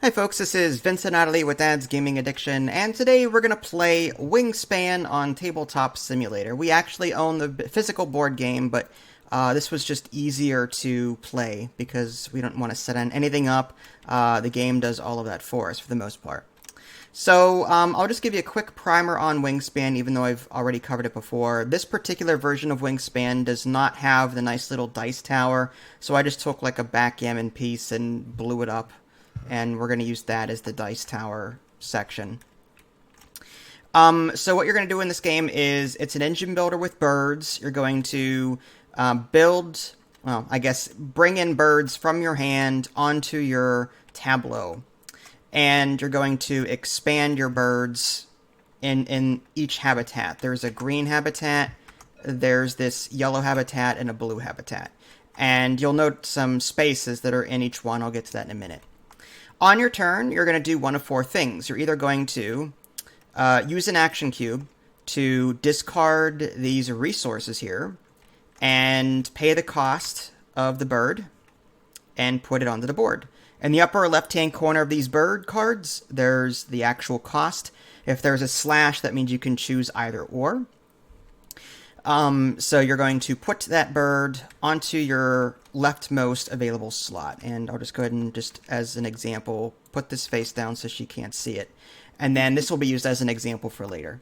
Hi folks, this is Vincent Natalie with Dad's Gaming Addiction, and today we're going to play Wingspan on Tabletop Simulator. We actually own the physical board game, but this was just easier to play because we don't want to set anything up. The game does all of that for us for the most part. So I'll just give you a quick primer on Wingspan, even though I've already covered it before. This particular version of Wingspan does not have the nice little dice tower, so I just took like a backgammon piece and blew it up. And we're going to use that as the dice tower section. So what you're going to do in this game is, it's an engine builder with birds. You're going to bring in birds from your hand onto your tableau. And you're going to expand your birds in each habitat. There's a green habitat, there's this yellow habitat, and a blue habitat. And you'll note some spaces that are in each one. I'll get to that in a minute. On your turn, you're going to do one of four things. You're either going to use an action cube to discard these resources here and pay the cost of the bird and put it onto the board. In the upper left-hand corner of these bird cards, there's the actual cost. If there's a slash, that means you can choose either or. So you're going to put that bird onto your leftmost available slot. And I'll just go ahead and, just as an example, put this face down so she can't see it. And then this will be used as an example for later.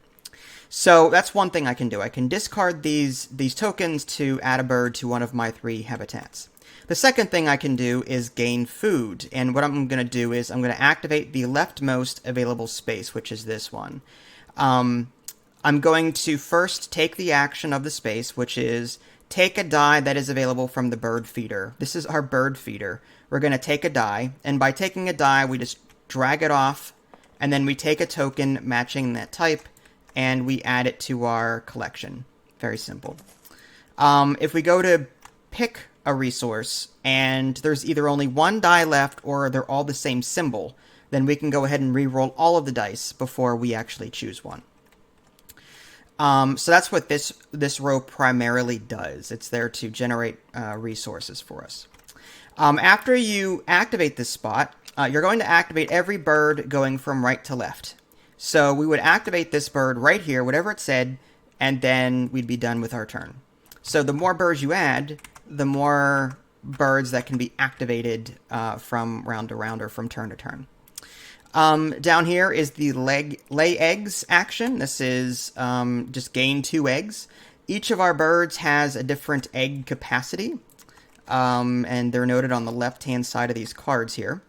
So that's one thing I can do. I can discard these tokens to add a bird to one of my three habitats. The second thing I can do is gain food. And what I'm going to do is I'm going to activate the leftmost available space, which is this one. I'm going to first take the action of the space, which is take a die that is available from the bird feeder. This is our bird feeder. We're going to take a die, and by taking a die, we just drag it off, and then we take a token matching that type, and we add it to our collection. Very simple. If we go to pick a resource, and there's either only one die left or they're all the same symbol, then we can go ahead and re-roll all of the dice before we actually choose one. So that's what this row primarily does. It's there to generate resources for us. After you activate this spot, you're going to activate every bird going from right to left. So we would activate this bird right here, whatever it said, and then we'd be done with our turn. So the more birds you add, the more birds that can be activated from round to round or from turn to turn. Down here is the lay eggs action. This is just gain 2 eggs. Each of our birds has a different egg capacity, and they're noted on the left-hand side of these cards here.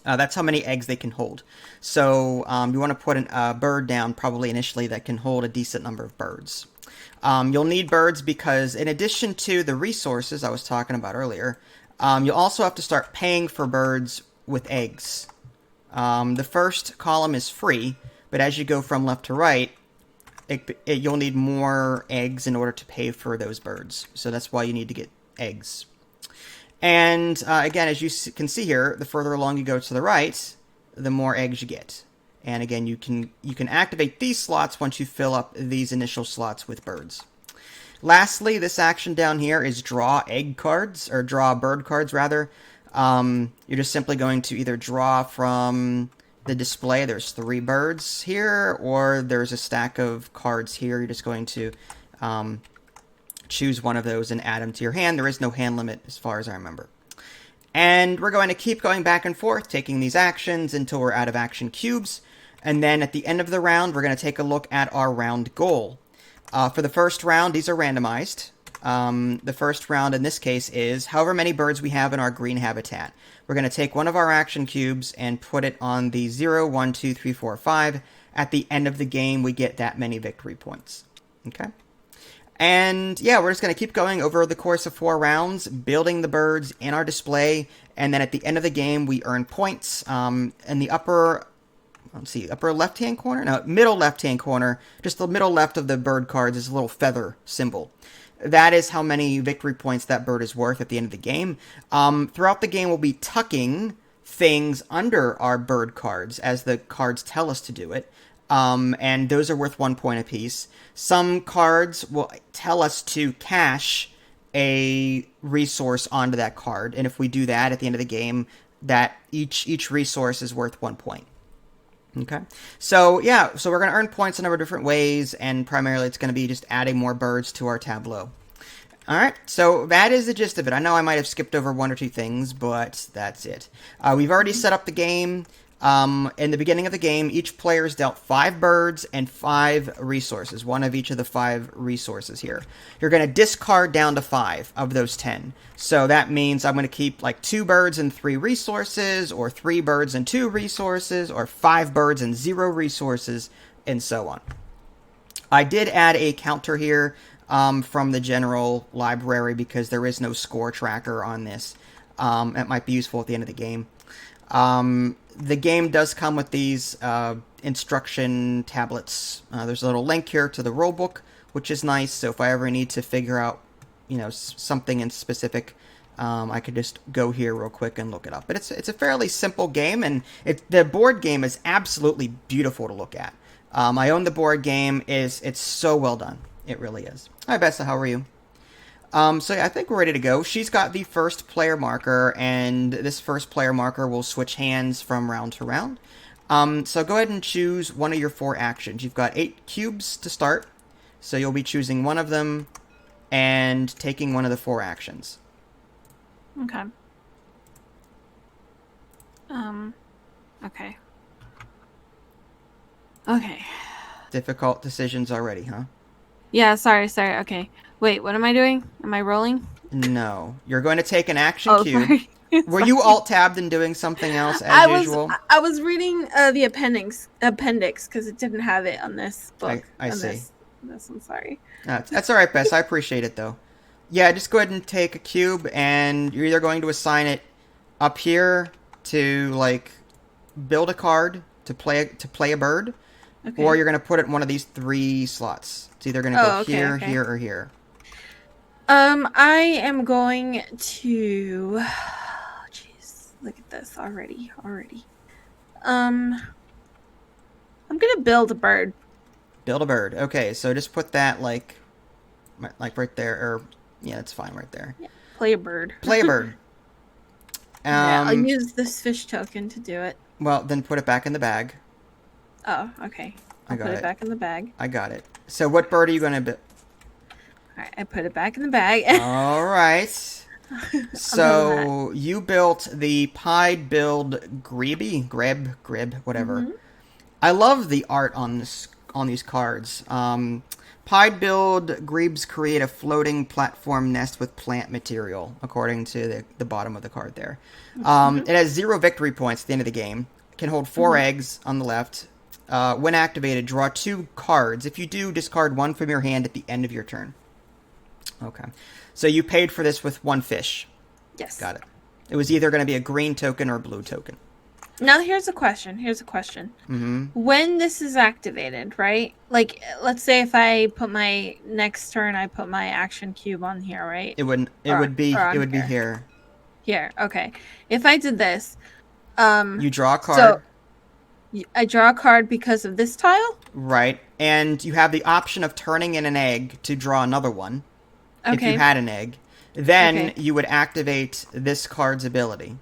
That's how many eggs they can hold. So you want to put a bird down probably initially that can hold a decent number of birds. You'll need birds because in addition to the resources I was talking about earlier, you'll also have to start paying for birds with eggs. The first column is free, but as you go from left to right, you'll need more eggs in order to pay for those birds. So that's why you need to get eggs. And again, as you can see here, the further along you go to the right, the more eggs you get. And again, you can activate these slots once you fill up these initial slots with birds. Lastly, this action down here is draw egg cards, or draw bird cards rather. You're just simply going to either draw from the display. There's 3 birds here, or there's a stack of cards here. You're just going to choose one of those and add them to your hand. There is no hand limit as far as I remember. And we're going to keep going back and forth, taking these actions until we're out of action cubes. And then at the end of the round, we're going to take a look at our round goal. For the first round, these are randomized. The first round in this case is however many birds we have in our green habitat. We're going to take one of our action cubes and put it on the 0, 1, 2, 3, 4, 5. At the end of the game, we get that many victory points. Okay? And yeah, we're just going to keep going over the course of 4 rounds, building the birds in our display, and then at the end of the game, we earn points. In the upper left-hand corner? No, middle left-hand corner, just the middle left of the bird cards is a little feather symbol. That is how many victory points that bird is worth at the end of the game. Throughout the game, we'll be tucking things under our bird cards as the cards tell us to do it. And those are worth 1 point apiece. Some cards will tell us to cache a resource onto that card, and if we do that at the end of the game, that each resource is worth 1 point. Okay, so yeah, so we're going to earn points in a number of different ways, and primarily it's going to be just adding more birds to our tableau. All right, so that is the gist of it. I know I might have skipped over one or two things, but that's it. We've already set up the game. In the beginning of the game, each player is dealt 5 birds and 5 resources, one of each of the 5 resources here. You're going to discard down to 5 of those 10. So that means I'm going to keep like 2 birds and 3 resources, or 3 birds and 2 resources, or 5 birds and 0 resources, and so on. I did add a counter here from the general library because there is no score tracker on this. It might be useful at the end of the game. The game does come with these instruction tablets. There's a little link here to the rulebook, which is nice. So if I ever need to figure out, something in specific, I could just go here real quick and look it up. But it's a fairly simple game, and the board game is absolutely beautiful to look at. I own the board game. It's so well done. It really is. Hi, Bessa. How are you? So yeah, I think we're ready to go. She's got the first player marker, and this first player marker will switch hands from round to round. So go ahead and choose one of your 4 actions. You've got 8 cubes to start, so you'll be choosing one of them and taking one of the 4 actions. Okay. Okay. Okay. Difficult decisions already, huh? Yeah, sorry. Okay. Wait, what am I doing? Am I rolling? No. You're going to take an action cube. Sorry. Were you alt-tabbed and doing something else as usual? I was reading the appendix because it didn't have it on this book. I see. This I'm sorry. That's all right, Bess. I appreciate it, though. Yeah, just go ahead and take a cube, and you're either going to assign it up here to, like, build a card to play a bird, okay, or you're going to put it in one of these 3 slots. It's either going to go here, here, or here. I am going to... Jeez, look at this already. I'm gonna build a bird. Build a bird. Okay, so just put that, like right there, or... Yeah, that's fine right there. Yeah, play a bird. Play a bird. Yeah, I'll use this fish token to do it. Well, then put it back in the bag. Oh, okay. I'll put it back in the bag. I got it. So what bird are you going to build? Alright, I put it back in the bag. Alright. So you built the pied billed grib, whatever. Mm-hmm. I love the art on these cards. Pied billed grebes create a floating platform nest with plant material, according to the bottom of the card there. Mm-hmm. It has 0 victory points at the end of the game. It can hold 4 eggs on the left. When activated, draw 2 cards. If you do, discard 1 from your hand at the end of your turn. Okay. So you paid for this with 1 fish. Yes. Got it. It was either going to be a green token or a blue token. Now here's a question. Mm-hmm. When this is activated, right? Like, let's say if I put my next turn, I put my action cube on here, right? It would be here. Here, okay. If I did this, you draw a card. So I draw a card because of this tile? Right. And you have the option of turning in an egg to draw another one. Okay. If you had an egg. Then you would activate this card's ability.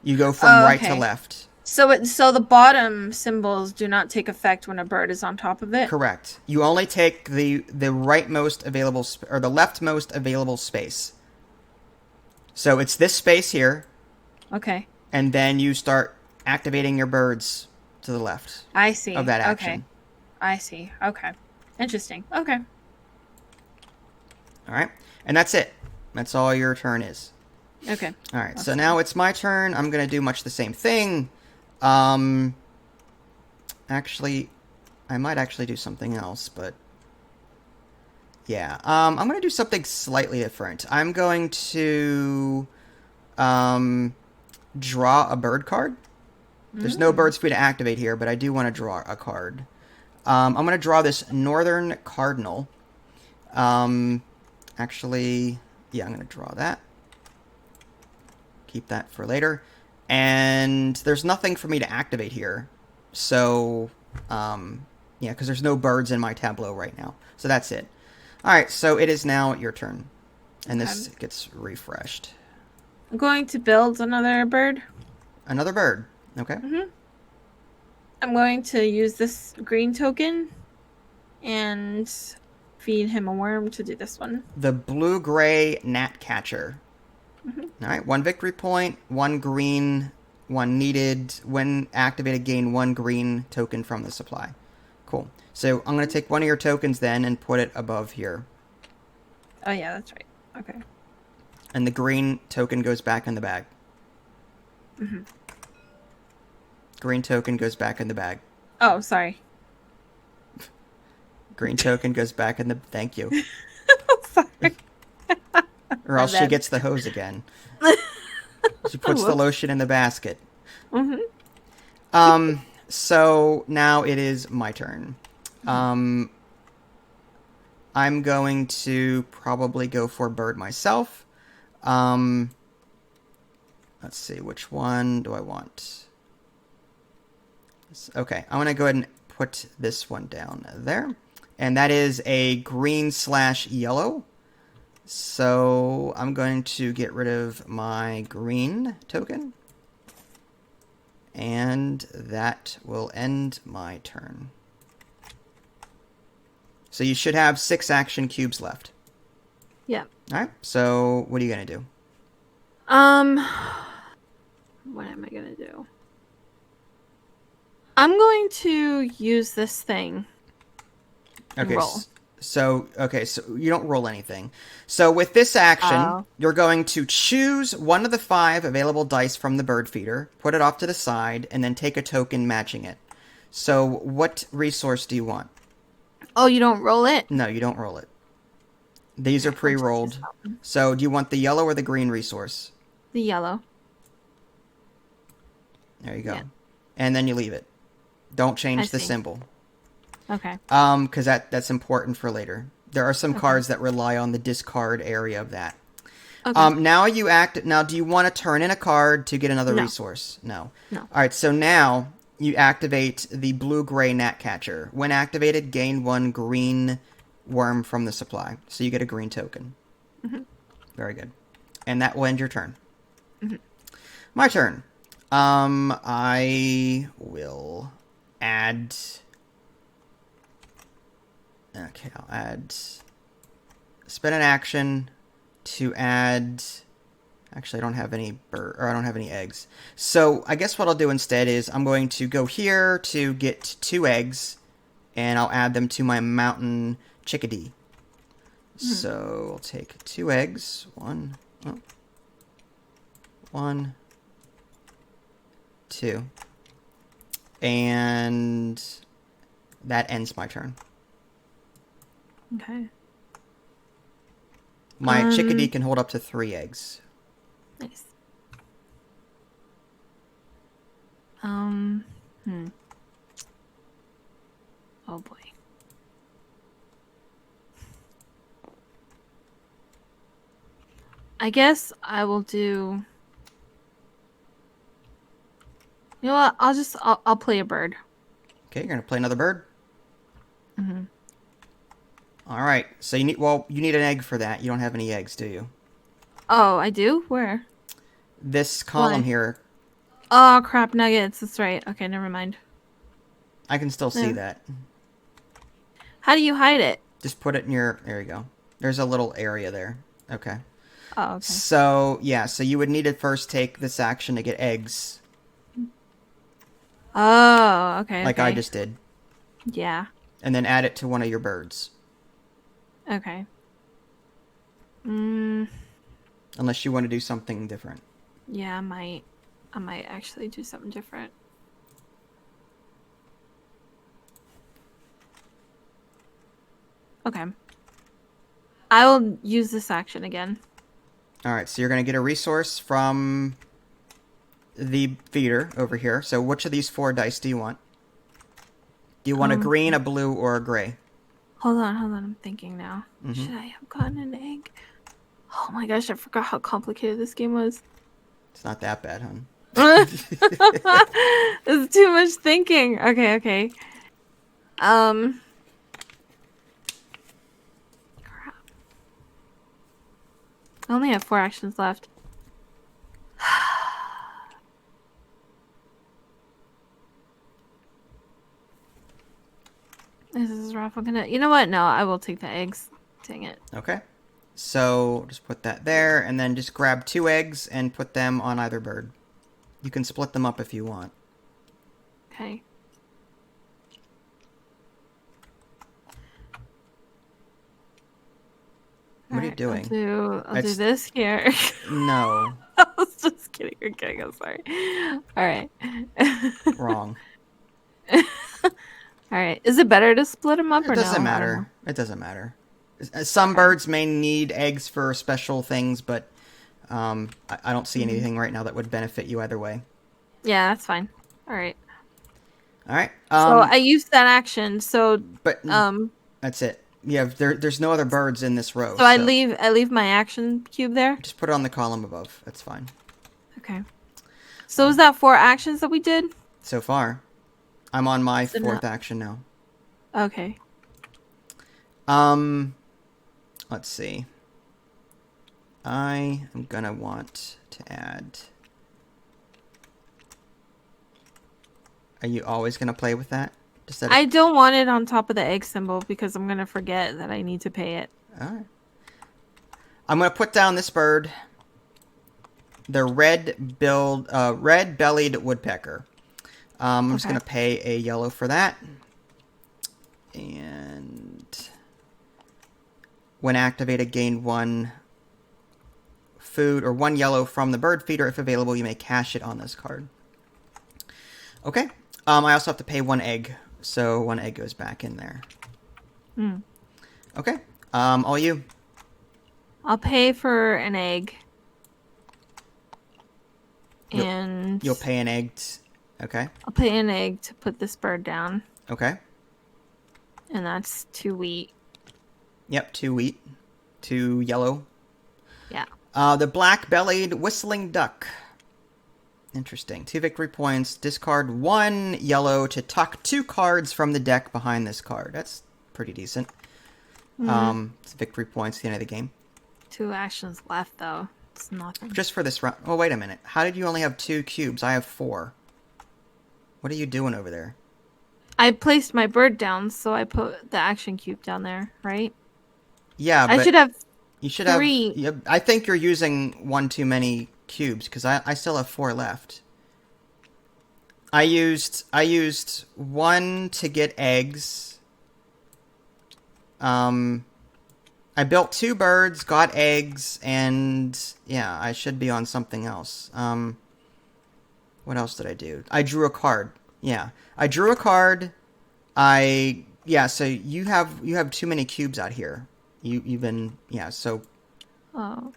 You go from right to left. So the bottom symbols do not take effect when a bird is on top of it? Correct. You only take the rightmost available or the leftmost available space. So it's this space here. Okay. And then you start activating your birds to the left. I see. Of that action. Okay. I see. Okay. Interesting. Okay. All right. And that's it. That's all your turn is. Okay. All right. So now it's my turn. I'm going to do much the same thing. Actually, I might actually do something else, but yeah. I'm going to do something slightly different. I'm going to draw a bird card. There's no birds for me to activate here, but I do want to draw a card. I'm going to draw this northern cardinal. Actually, yeah, I'm going to draw that. Keep that for later. And there's nothing for me to activate here. So, yeah, because there's no birds in my tableau right now. So that's it. All right, so it is now your turn. And this gets refreshed. I'm going to build another bird. Another bird. Okay. I'm going to use this green token and feed him a worm to do this one. The blue-gray gnat catcher. Mm-hmm. All right, 1 victory point, 1 green, 1 needed. When activated, gain 1 green token from the supply. Cool. So I'm going to take one of your tokens then and put it above here. Oh, yeah, that's right. Okay. And the green token goes back in the bag. Mm-hmm. Green token goes back in the bag. Oh, sorry. Green token goes back in the... Thank you. Sorry. Or else she gets the hose again. She puts the lotion in the basket. Mm-hmm. So now it is my turn. I'm going to probably go for bird myself. Let's see, which one do I want? Okay, I'm going to go ahead and put this one down there. And that is a green/yellow. So I'm going to get rid of my green token. And that will end my turn. So you should have 6 action cubes left. Yeah. All right, so what are you going to do? What am I going to do? I'm going to use this thing. Okay, roll. So you don't roll anything. So with this action, you're going to choose one of the 5 available dice from the bird feeder, put it off to the side, and then take a token matching it. So what resource do you want? Oh, you don't roll it? No, you don't roll it. These are pre-rolled. So do you want the yellow or the green resource? The yellow. There you go. Yeah. And then you leave it. Don't change the symbol. Okay. Because that's important for later. There are some cards that rely on the discard area of that. Okay. Now do you want to turn in a card to get another resource? No. No. All right, so now you activate the blue-gray gnat catcher. When activated, gain 1 green worm from the supply. So you get a green token. Mm-hmm. Very good. And that will end your turn. Mm-hmm. My turn. I will add... Okay, I'll add... Spend an action to add... Actually, I don't have any I don't have any eggs. So I guess what I'll do instead is I'm going to go here to get 2 eggs, and I'll add them to my mountain chickadee. So I'll take 2 eggs. 1, 2. And that ends my turn. Okay. My chickadee can hold up to 3 eggs. Nice. Oh boy. I guess I will do... You know what? I'll play a bird. Okay, you're gonna play another bird. Mm-hmm. All right. So you need an egg for that. You don't have any eggs, do you? Oh, I do? Where? This column here. Oh, crap nuggets. That's right. Okay, never mind. I can still see that. How do you hide it? Just put it in your... There you go. There's a little area there. Okay. Oh, okay. So, yeah. So you would need to first take this action to get eggs. Oh, okay. Like I just did. Yeah. And then add it to one of your birds. Okay. Unless you want to do something different. Yeah, I might actually do something different. Okay. I will use this action again. Alright, so you're going to get a resource from the feeder over here. So which of these 4 dice do you want? Do you want a green, a blue, or a gray? Hold on. I'm thinking now. Should I have gotten an egg? Oh my gosh, I forgot how complicated this game was. It's not that bad, hon. It's too much thinking. Okay. Crap. I only have 4 actions left. if I'm gonna. You know what? No, I will take the eggs. Dang it. Okay. So just put that there, and then just grab 2 eggs and put them on either bird. You can split them up if you want. Okay. What are you doing? I'll do this here. No. I was just kidding. Okay, I'm sorry. All right. Wrong. All right. Is it better to split them up It or no? doesn't matter. It doesn't matter. Some birds may need eggs for special things, but I don't see anything right now that would benefit you either way. Yeah, that's fine. All right. All right. So I used that action. So but that's it. Yeah, there's no other birds in this row. So I leave my action cube there. Just put it on the column above. That's fine. Okay. So is that 4 actions that we did? So far, I'm on my 4th action now. Okay. Let's see. I am gonna want to add. Are you always gonna play with that? I don't want it on top of the egg symbol because I'm gonna forget that I need to pay it. All right. I'm gonna put down this bird. The red-bellied woodpecker. I'm just gonna pay a yellow for that. And when activated, gain 1 food or 1 yellow from the bird feeder. If available, you may cash it on this card. Okay. I also have to pay 1 egg, so 1 egg goes back in there. Okay. All you. I'll pay for an egg. You'll pay an egg. Okay. I'll pay an egg to put this bird down. Okay. And that's 2 wheat. Yep, 2 wheat. 2 yellow. Yeah. The black-bellied whistling duck. Interesting. 2 victory points. Discard 1 yellow to tuck 2 cards from the deck behind this card. That's pretty decent. It's victory points at the end of the game. 2 actions left, though. It's nothing. Just for this round. Oh, wait a minute. How did you only have 2 cubes? I have 4. What are you doing over there? I placed my bird down, so I put the action cube down there, right? Yeah, but I should have. You should 3. have. I think you're using 1 too many cubes because I still have 4 left. I used 1 to get eggs. I built 2 birds, got eggs, and yeah, I should be on something else. What else did I do? I drew a card. Yeah, I drew a card. So you have too many cubes out here. You've been so. Oh.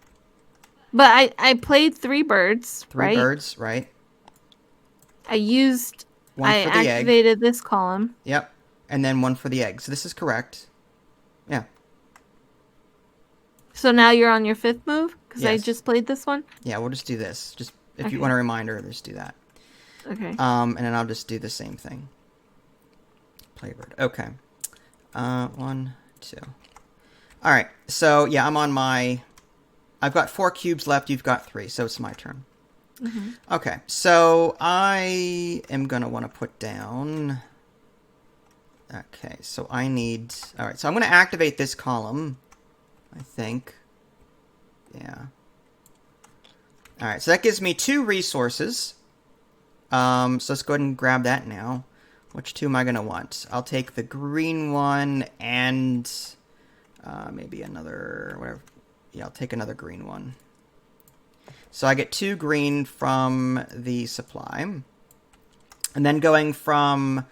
But I played 3 birds, 3 right? birds, right? I used. 1 I for the egg. activated this column. Yep, and then 1 for the egg. So this is correct. Yeah. So now you're on your 5th move because I Yes. just played this one. Yeah, we'll just do this. Just if you want a reminder, just do that. Okay. And then I'll just do the same thing. Play bird. Okay. 1, 2. All right. So yeah, I'm on my. I've got 4 cubes left. You've got 3, so it's my turn. Okay. So I am gonna want to put down. Okay. So I need. All right. So I'm gonna activate this column. I think. Yeah. All right. So that gives me 2 resources. So let's go ahead and grab that now. Which 2 am I going to want? I'll take the green one and maybe another, whatever. Yeah, I'll take another green one. So I get 2 green from the supply. And then going from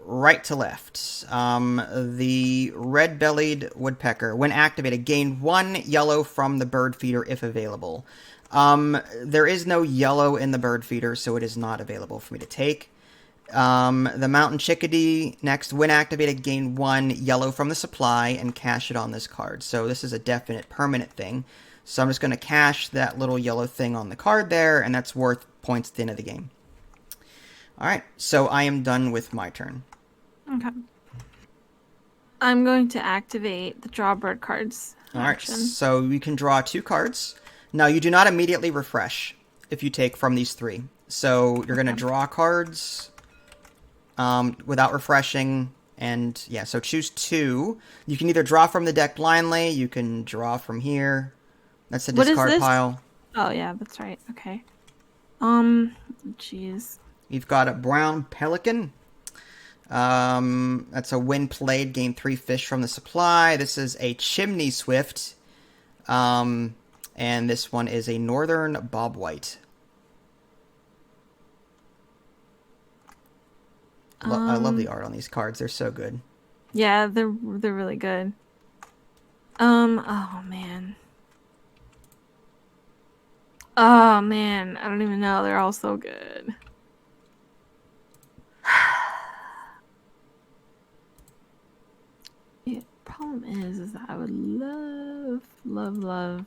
right to left, the red-bellied woodpecker, when activated, gain 1 yellow from the bird feeder if available. There is no yellow in the bird feeder, so it is not available for me to take. The mountain chickadee, next, when activated, gain 1 yellow from the supply and cash it on this card. So this is a definite permanent thing. So I'm just going to cash that little yellow thing on the card there, and that's worth points at the end of the game. Alright, so I am done with my turn. Okay. I'm going to activate the draw bird cards. Alright, so you can draw 2 cards. Now, you do not immediately refresh if you take from these 3. So you're going to draw cards without refreshing, And yeah, so choose 2. You can either draw from the deck blindly. You can draw from here. That's the What is discard this? pile. Oh yeah, that's right. Okay. Jeez. You've got a brown pelican. That's a when played, gain 3 fish from the supply. This is a chimney swift. And this one is a northern bobwhite. I love the art on these cards. They're so good. Yeah, they're really good. Oh man. Oh man, I don't even know. They're all so good. The problem is that I would love.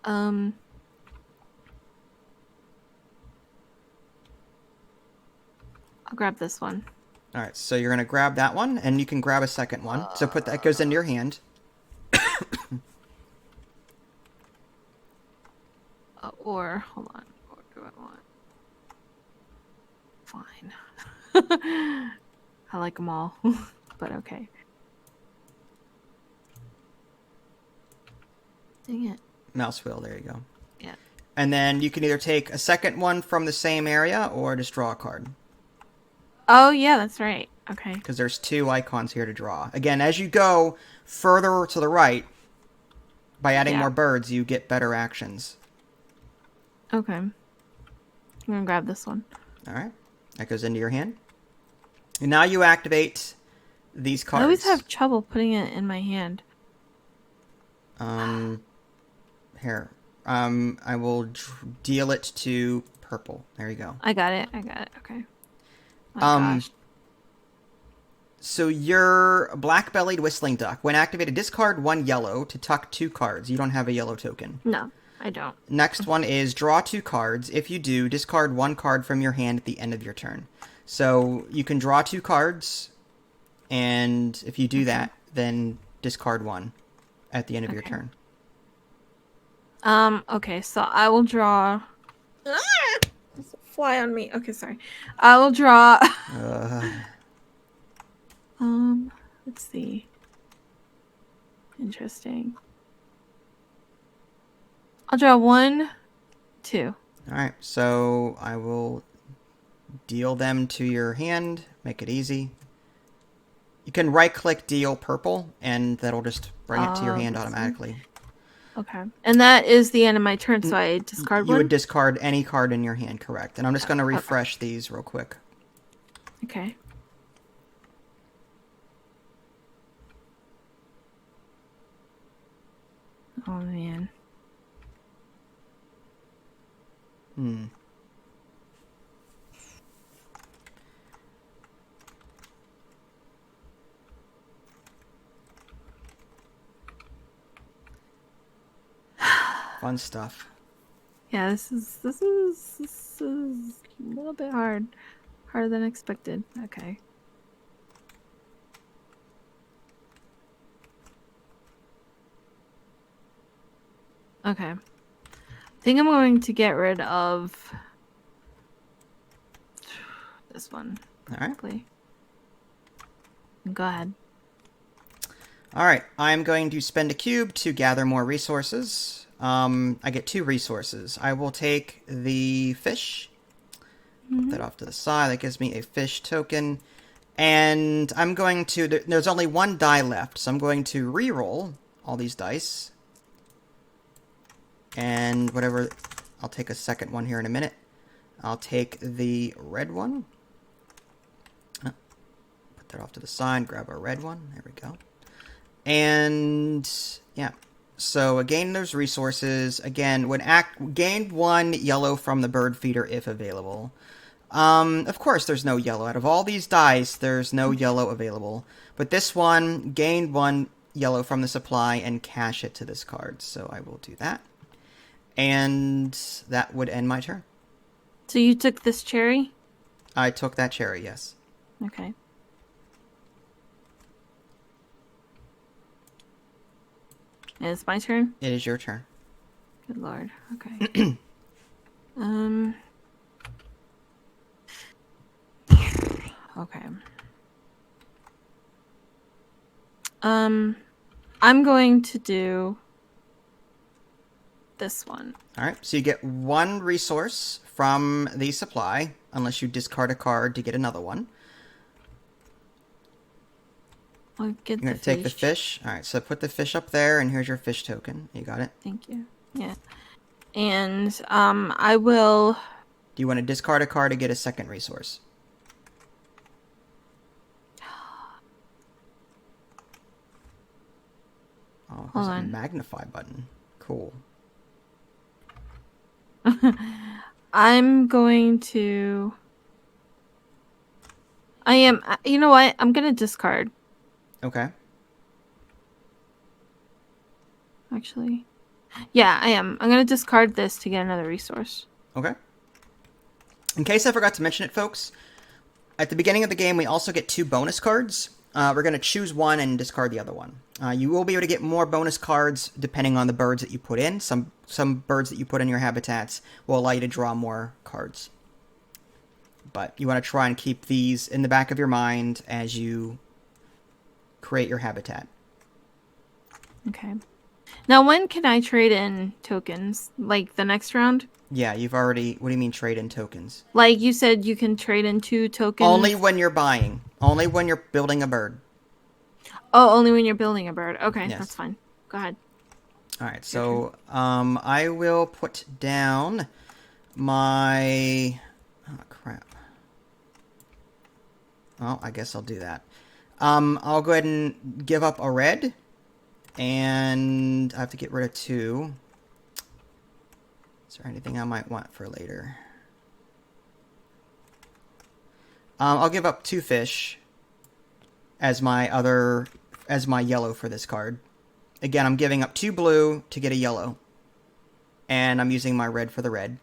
Um, I'll grab this one. All right, so you're going to grab that one, and you can grab a second one. So put that goes into your hand. Or, hold on. What do I want? Fine. I like them all, but okay. Dang it. Mouse wheel, there you go. Yeah. And then you can either take a second one from the same area or just draw a card. Oh, yeah, that's right. Okay. Because there's 2 icons here to draw. Again, as you go further to the right, by adding more birds, you get better actions. Okay. I'm going to grab this one. All right. That goes into your hand. And now you activate these cards. I always have trouble putting it in my hand. Here. I will deal it to purple. There you go. I got it. Okay. Oh, gosh. So your black-bellied whistling duck, when activated, discard 1 yellow to tuck 2 cards. You don't have a yellow token. No, I don't. Next one is draw 2 cards. If you do, discard 1 card from your hand at the end of your turn. So you can draw 2 cards, and if you do that, then discard 1 at the end of your turn. Okay, so I will draw... There's a fly on me. Okay, sorry. I will draw... Let's see. Interesting. I'll draw 1, 2. Alright, so I will deal them to your hand. Make it easy. You can right-click deal purple, and that'll just bring it to your hand automatically. Okay. And that is the end of my turn, so I discard 1? You would discard any card in your hand, correct. And I'm just going to refresh these real quick. Okay. Oh, man. Fun stuff. Yeah, this is a little bit hard. Harder than expected. Okay. Okay. I think I'm going to get rid of this one. All right. Quickly. Go ahead. All right. I'm going to spend a cube to gather more resources. I get 2 resources. I will take the fish. Put that off to the side. That gives me a fish token. And I'm going to... There's only 1 die left, so I'm going to re-roll all these dice. And whatever... I'll take a second one here in a minute. I'll take the red one. Put that off to the side. Grab a red one. There we go. And... yeah. So gain those resources. Again, gain 1 yellow from the bird feeder if available. Of course there's no yellow. Out of all these dice, there's no yellow available. But this one, gain 1 yellow from the supply and cash it to this card. So I will do that. And that would end my turn. So you took this cherry? I took that cherry, yes. Okay. It's my turn? It is your turn. Good lord. Okay. Okay. I'm going to do this one. All right, so you get one resource from the supply, unless you discard a card to get another one. I'll get You're going the to take the fish. All right, so put the fish up there, and here's your fish token. You got it? Thank you. Yeah. And I will... Do you want to discard a card to get a second resource? Oh, there's a magnify button. Cool. I'm going to... You know what? I'm going to discard. Okay. Actually. Yeah, I am. I'm going to discard this to get another resource. Okay. In case I forgot to mention it, folks, at the beginning of the game, we also get 2 bonus cards. We're going to choose one and discard the other one. You will be able to get more bonus cards depending on the birds that you put in. Some birds that you put in your habitats will allow you to draw more cards. But you want to try and keep these in the back of your mind as you create your habitat. Okay. Now, when can I trade in tokens? Like the next round? Yeah, you've already... What do you mean trade in tokens? Like you said, you can trade in 2 tokens? Only when you're buying. Only when you're building a bird. Oh, only when you're building a bird. Okay, Yes. That's fine. Go ahead. All right, so I will put down my... Oh, crap. Oh, I guess I'll do that. I'll go ahead and give up a red. And I have to get rid of 2. Is there anything I might want for later? I'll give up 2 fish as my yellow for this card. Again, I'm giving up 2 blue to get a yellow. And I'm using my red for the red.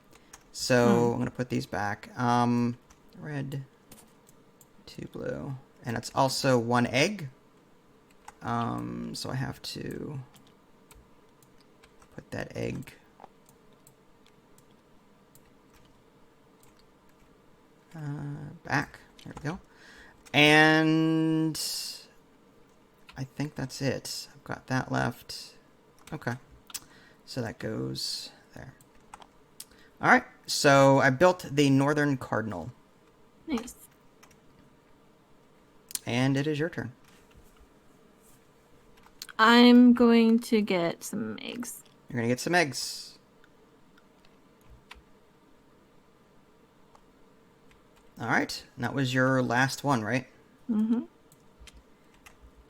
So I'm going to put these back. Red, 2 blue. And it's also 1 egg. So I have to put that egg back. There we go. And I think that's it. I've got that left. Okay. So that goes there. All right. So I built the Northern Cardinal. Nice. And it is your turn. I'm going to get some eggs. You're going to get some eggs. All right. That was your last one, right? Mm-hmm.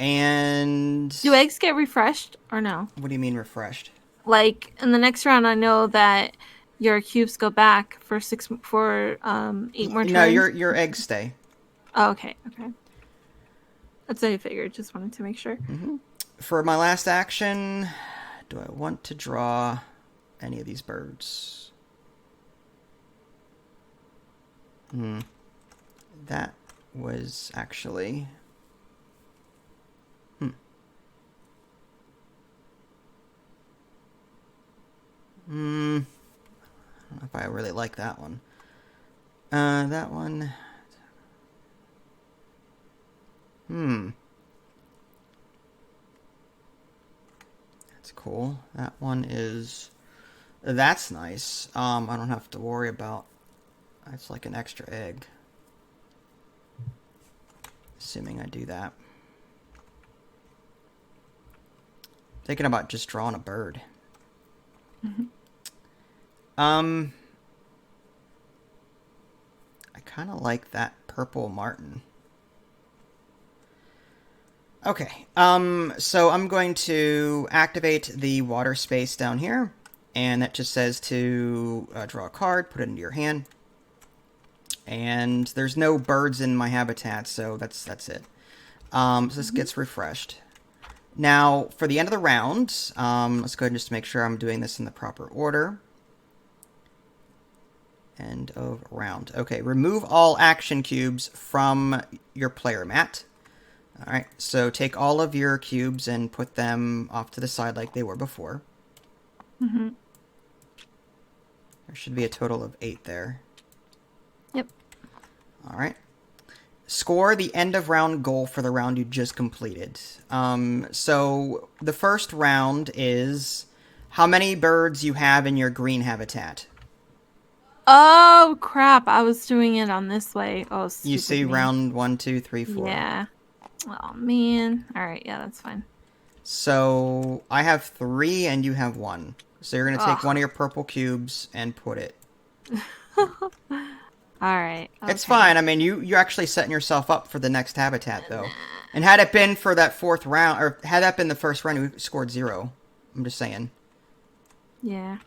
And... Do eggs get refreshed or no? What do you mean refreshed? Like, in the next round, I know that your cubes go back for 8 more turns. No, your eggs stay. Oh, okay. Okay. That's what I figured. Just wanted to make sure. Mm-hmm. For my last action, do I want to draw any of these birds? That was actually... I don't know if I really like that one. That one... That's cool. That one is... That's nice. I don't have to worry about... That's like an extra egg. Assuming I do that. Thinking about just drawing a bird. Mm-hmm. I kind of like that purple martin. Okay, so I'm going to activate the water space down here, and that just says to draw a card, put it into your hand, and there's no birds in my habitat, so that's it. So this gets refreshed. Now, for the end of the round, let's go ahead and just make sure I'm doing this in the proper order. End of round. Okay, remove all action cubes from your player mat. All right, so take all of your cubes and put them off to the side like they were before. Mm-hmm. There should be a total of 8 there. Yep. All right. Score the end of round goal for the round you just completed. So the first round is how many birds you have in your green habitat. Oh, crap. I was doing it on this way. Oh, stupid You see me. round 1, 2, 3, 4. Yeah. Oh, man. All right. Yeah, that's fine. So I have 3 and you have 1. So you're going to take Ugh. one of your purple cubes and put it. All right. Okay. It's fine. I mean, you're actually setting yourself up for the next habitat, though. And had it been for that 4th round, or had that been the first round, we scored 0. I'm just saying. Yeah.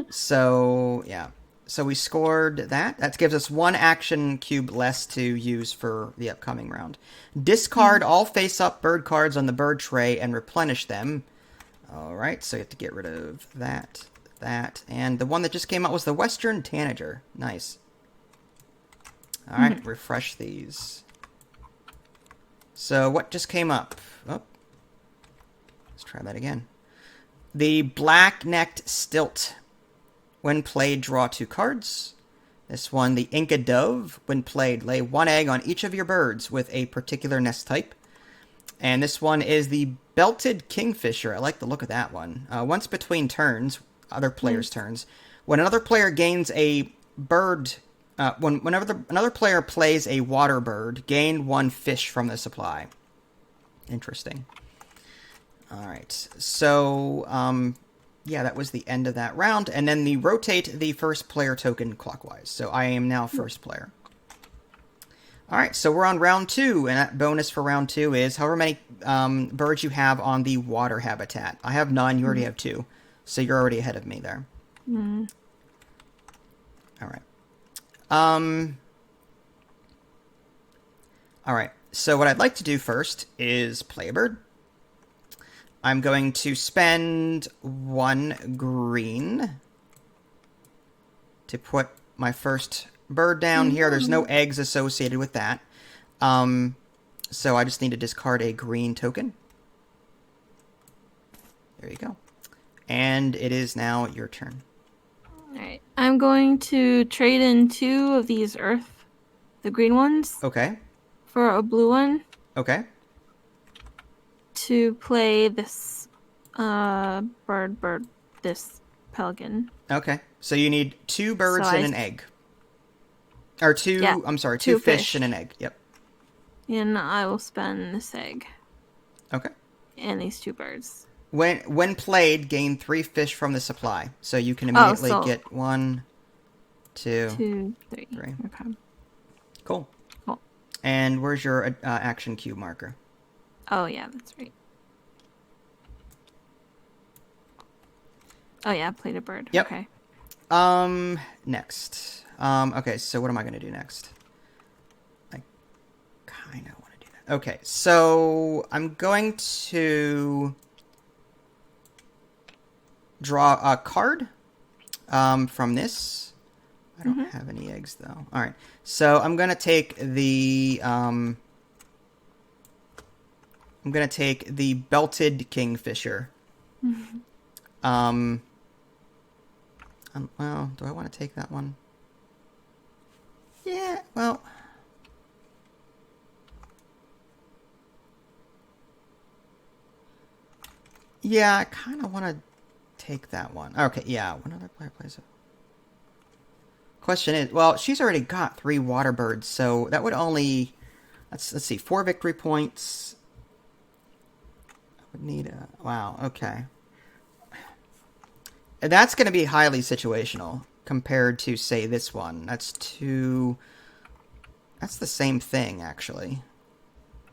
So, yeah. So we scored that. That gives us 1 action cube less to use for the upcoming round. Discard all face-up bird cards on the bird tray and replenish them. All right, so you have to get rid of that, and the one that just came out was the Western Tanager. Nice. All right, refresh these. So what just came up? Oh, let's try that again. The Black-necked Stilt. When played, draw 2 cards. This one, the Inca Dove. When played, lay 1 egg on each of your birds with a particular nest type. And this one is the Belted Kingfisher. I like the look of that one. Once between turns, other players' turns, when another player gains a bird... whenever another player plays a water bird, gain 1 fish from the supply. Interesting. All right. So, yeah, that was the end of that round. And then rotate the first player token clockwise. So I am now first player. All right, so we're on round 2, and that bonus for round 2 is however many birds you have on the water habitat. I have 9, you already have 2, so you're already ahead of me there. All right. All right, so what I'd like to do first is play a bird. I'm going to spend 1 green to put my first bird down here. There's no eggs associated with that. So I just need to discard a green token. There you go. And it is now your turn. Alright. I'm going to trade in 2 of these earth, the green ones, Okay. for a blue one Okay. to play this bird, this pelican. Okay. So you need 2 birds So and an egg. Or 2, Yeah, I'm sorry, 2 fish and an egg. Yep. And I will spend this egg Okay. and these 2 birds. When played, gain 3 fish from the supply. So you can immediately get 1, 2, 2, 3. 3. Okay. Cool. Cool. And where's your action cube marker? Oh, yeah, that's right. Oh, yeah, I played a bird. Yep. Okay. Next. Okay, so what am I going to do next? I kind of want to do that. Okay, so I'm going to draw a card from this. I don't have any eggs, though. All right, so I'm going to take the... I'm going to take the Belted Kingfisher. Well, do I want to take that one? Yeah, well... Yeah, I kind of want to take that one. Okay, yeah, one other player plays it. Question is, well, she's already got 3 water birds, so that would only... Let's see, 4 victory points. I would need a... Wow, okay. That's going to be highly situational compared to, say, this one. That's 2... That's the same thing, actually.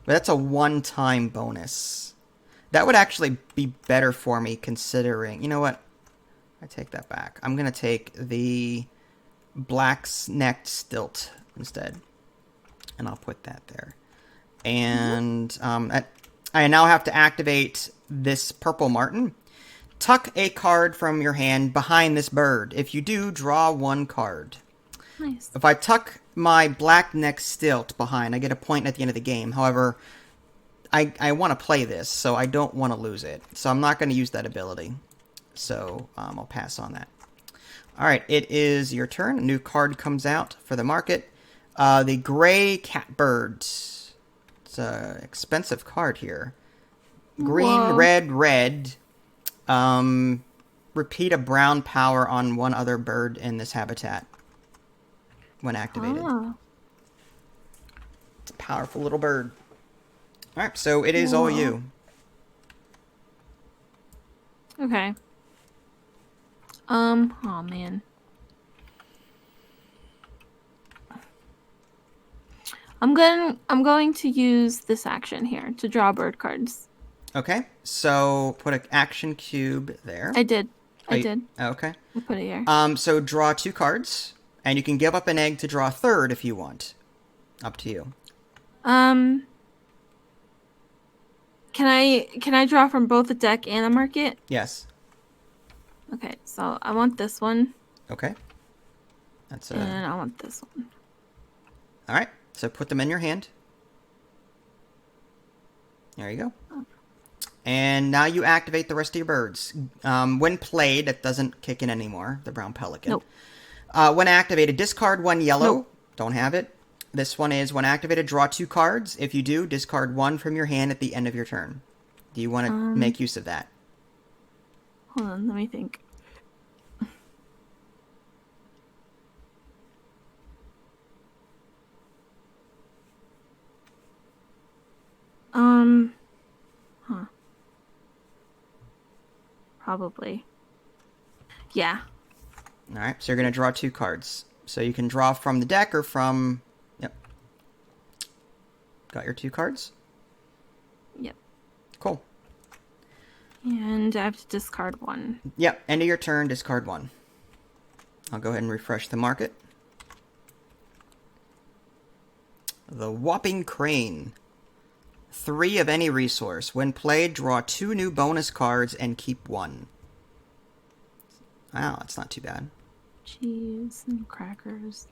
But that's a one-time bonus. That would actually be better for me considering... You know what? I take that back. I'm going to take the Black-necked Stilt instead. And I'll put that there. And I now have to activate this Purple Martin. Tuck a card from your hand behind this bird. If you do, draw 1 card. Nice. If I tuck my Black-necked Stilt behind, I get a point at the end of the game. However, I want to play this, so I don't want to lose it. So I'm not going to use that ability. So I'll pass on that. All right, it is your turn. A new card comes out for the market. The Gray Catbird. It's an expensive card here. Green, Whoa. red, red. Repeat a brown power on one other bird in this habitat when activated. Oh. It's a powerful little bird. All right, so it is all you. Okay. Oh man. I'm going to use this action here to draw bird cards. Okay, so put an action cube there. I did. I did. Okay. I put it here. So draw 2 cards, and you can give up an egg to draw a third if you want. Up to you. Can I draw from both the deck and the market? Yes. Okay, so I want this one. Okay. That's And I want this one. All right. So put them in your hand. There you go. And now you activate the rest of your birds. When played, it doesn't kick in anymore, the brown pelican. Nope. When activated, discard 1 yellow. Nope. Don't have it. This one is, when activated, draw 2 cards. If you do, discard 1 from your hand at the end of your turn. Do you want to make use of that? Hold on, let me think. Huh. Probably. Yeah. All right, so you're going to draw 2 cards. So you can draw from the deck or from... Yep. Got your 2 cards? Yep. Cool. And I have to discard 1. Yep, end of your turn, discard 1. I'll go ahead and refresh the market. The Whopping Crane. 3 of any resource. When played, draw 2 new bonus cards and keep 1. Wow, that's not too bad. Cheese and crackers.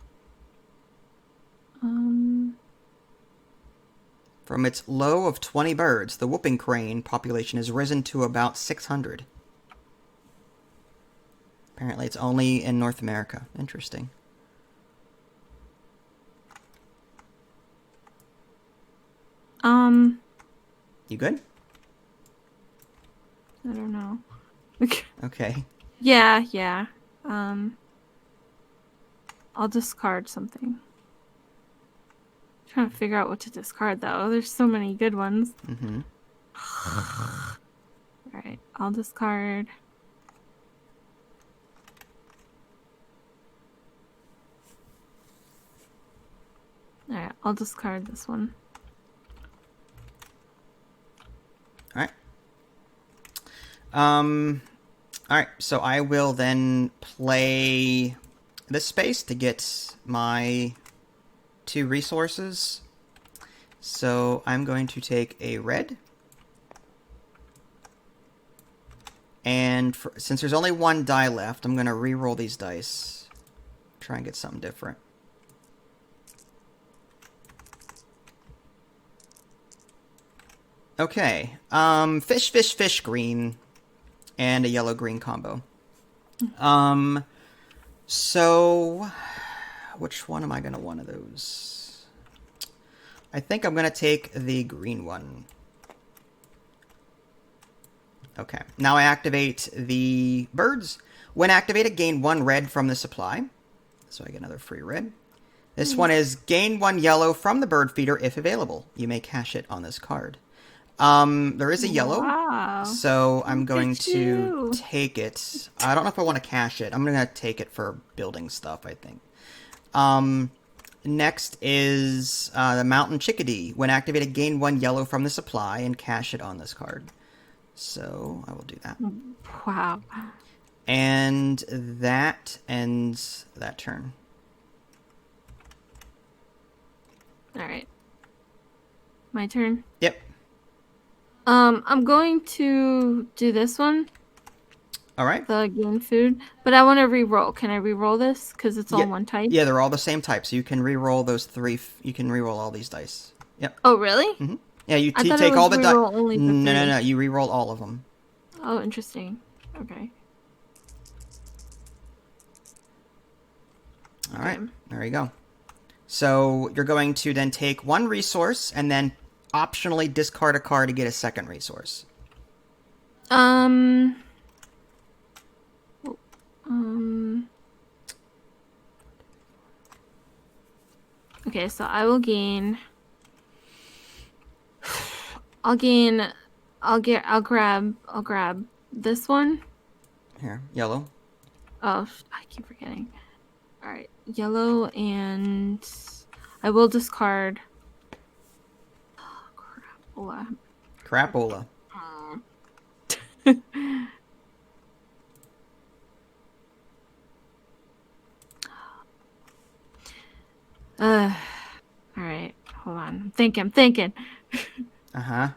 From its low of 20 birds, the Whooping Crane population has risen to about 600. Apparently it's only in North America. Interesting. You good? I don't know. Okay. Yeah. I'll discard something. Trying to figure out what to discard though. There's so many good ones. Mm-hmm. Alright, I'll discard. Alright, I'll discard this one. Alright. Alright, so I will then play this space to get my 2 resources. So I'm going to take a red. And since there's only 1 die left, I'm going to re-roll these dice. Try and get something different. Okay. Fish, green. And a yellow-green combo. So, which one am I going to want of those? I think I'm going to take the green one. Okay. Now I activate the birds. When activated, gain 1 red from the supply. So I get another free red. This one is gain 1 yellow from the bird feeder if available. You may cash it on this card. There is a yellow. Wow. So I'm going at to you. take it. I don't know if I want to cash it. I'm going to take it for building stuff, I think. Next is the Mountain Chickadee. When activated, gain 1 yellow from the supply and cash it on this card. So I will do that. Wow. And that ends that turn. Alright. My turn? Yep. I'm going to do this one. All right. The gain food. But I want to re-roll. Can I re-roll this? Because it's all one type? Yeah, they're all the same type. So you can re-roll those 3. You can re-roll all these dice. Yep. Oh, really? Mm-hmm. Yeah, you I thought it take was all the reroll only for No, no, 3. no. You re-roll all of them. Oh, interesting. Okay. All right. There you go. So you're going to then take one resource and then optionally discard a card to get a second resource. Um. Okay, so I will gain. I'll grab this one. Here, yellow. Oh, I keep forgetting. All right, yellow, and I will discard. Oh, crap. Crapola. All right, hold on. I'm thinking. Uh-huh.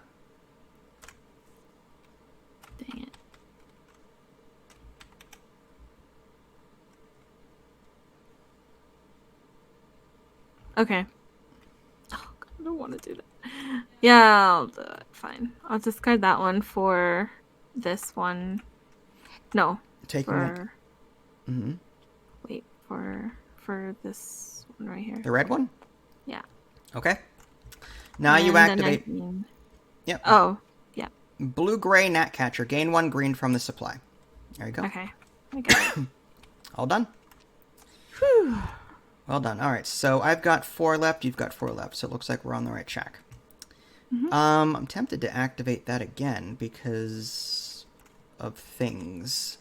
Dang it. Okay. Oh, God, I don't want to do that. Yeah, I'll do it. Fine. I'll discard that one for this one. No. Taking for... Mm-hmm. Wait, for this one right here. The red one? Yeah. Okay. Now and you activate... Yep. Oh, yeah. Blue-gray gnatcatcher. Gain 1 green from the supply. There you go. Okay. I got it. All done? Whew. Well done. All right, so I've got 4 left. You've got 4 left, so it looks like we're on the right track. Mm-hmm. I'm tempted to activate that again because of things.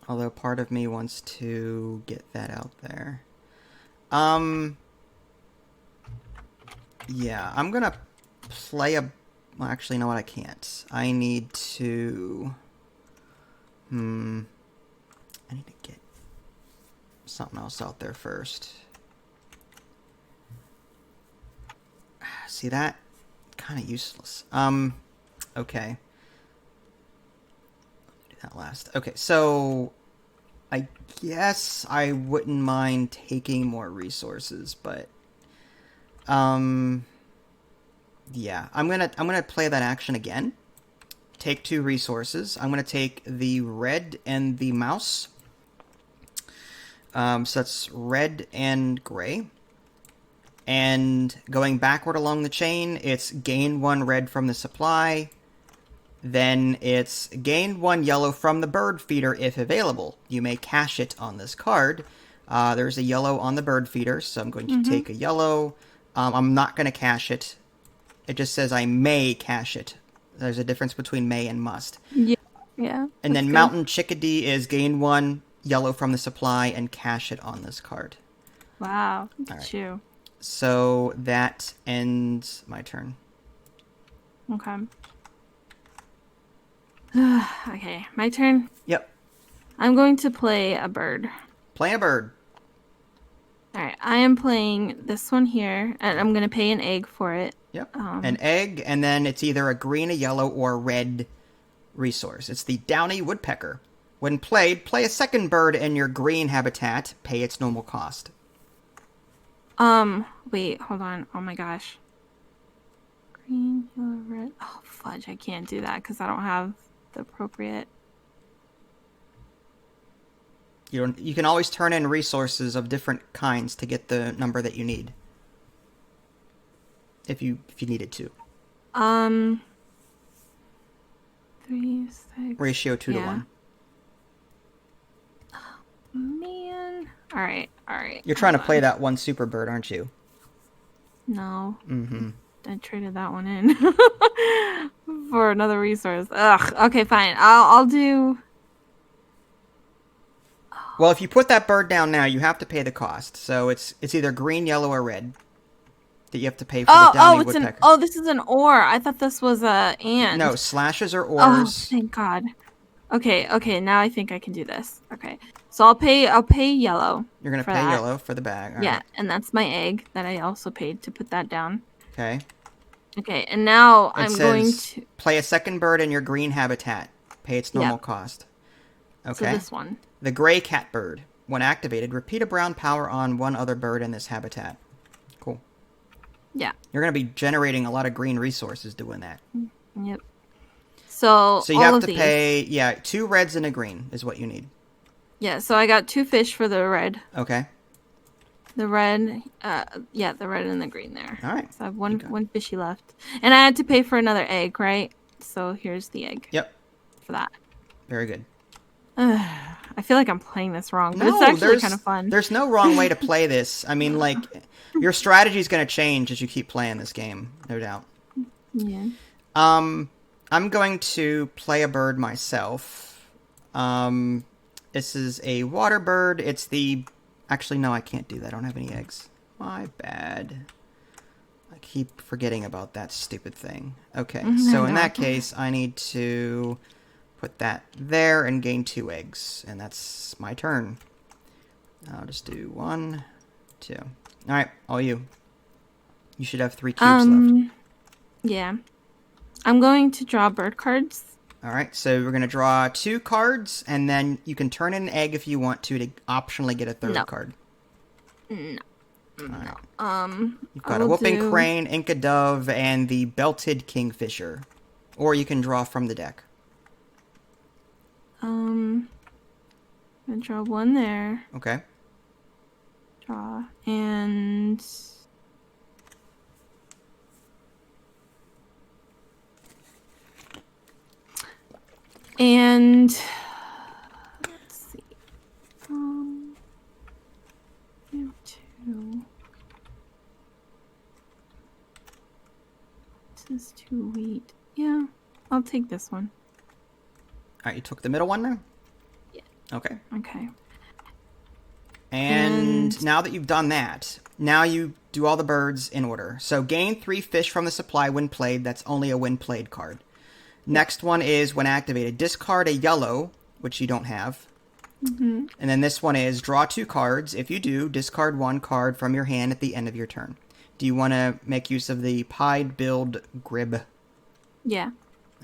Although part of me wants to get that out there. Yeah, I'm gonna play a... Well, actually, you know what? I can't. I need to... I need to get something else out there first. See that? Kind of useless. Okay. Do that last. Okay, so I guess I wouldn't mind taking more resources, but yeah, I'm gonna play that action again. Take 2 resources. I'm gonna take the red and the mouse. So that's red and gray. And going backward along the chain, it's gain 1 red from the supply. Then it's gain 1 yellow from the bird feeder if available. You may cache it on this card. There's a yellow on the bird feeder, so I'm going to take a yellow. I'm not going to cache it. It just says I may cache it. There's a difference between may and must. Yeah. Yeah. And then good. Mountain Chickadee is gain 1 yellow from the supply and cache it on this card. Wow. Look at you. So that ends my turn. Okay. Okay, my turn? Yep. I'm going to play a bird. Play a bird. Alright, I am playing this one here, and I'm going to pay an egg for it. Yep. An egg, and then it's either a green, a yellow, or a red resource. It's the downy woodpecker. When played, play a second bird in your green habitat. Pay its normal cost. Wait, hold on. Oh my gosh. Green, yellow, red. Oh, fudge. I can't do that because I don't have the appropriate... You can always turn in resources of different kinds to get the number that you need. If you needed to. 3, 6... Ratio 2 to 1. Oh, man. Alright. You're trying to play that one super bird, aren't you? No. Mm-hmm. I traded that one in for another resource. Ugh. Okay, fine. I'll do... Well, if you put that bird down now, you have to pay the cost. So it's either green, yellow, or red that you have to pay for the downy woodpecker. This is an or. I thought this was a and. No, slashes or ors. Oh, thank God. Okay. Now I think I can do this. Okay, so I'll pay yellow. You're gonna pay yellow for the bag. All right. And that's my egg that I also paid to put that down. Okay. Okay, and now I'm going to play a second bird in your green habitat. Pay its normal cost. Okay. So this one. The gray catbird. when activated, repeat a brown power on one other bird in this habitat. Cool. Yeah. You're going to be generating a lot of green resources doing that. Yep. So So you all have of to these. pay, 2 reds and a green is what you need. Yeah, so I got 2 fish for the red. Okay. The red, the red and the green there. All right. So I have one fishy left. And I had to pay for another egg, right? So here's the egg. Yep. For that. Very good. I feel like I'm playing this wrong, but No, it's actually kind of fun. There's no wrong way to play this. I mean, like, your strategy is going to change as you keep playing this game, no doubt. Yeah. I'm going to play a bird myself. This is a water bird. It's the... Actually, no, I can't do that. I don't have any eggs. My bad. I keep forgetting about that stupid thing. Okay, so in that case, I need to put that there and gain 2 eggs. And that's my turn. I'll just do 1, 2. Alright, all you. You should have 3 cubes left. Yeah. I'm going to draw bird cards. Alright, so we're going to draw 2 cards, and then you can turn in an egg if you want to optionally get a 3rd card. No. Right. No. You've got a whooping crane, Inca dove, and the belted kingfisher. Or you can draw from the deck. I'm gonna draw 1 there. Okay. Draw. And... let's see. 2. This is 2 wheat. Yeah, I'll take this one. Alright, you took the middle one now? Yeah. Okay. Okay. And now that you've done that, now you do all the birds in order. So gain 3 fish from the supply when played. That's only a when played card. Next one is when activated. Discard a yellow, which you don't have. Mm-hmm. And then this one is draw 2 cards. If you do, discard 1 card from your hand at the end of your turn. Do you want to make use of the pied build grib? Yeah.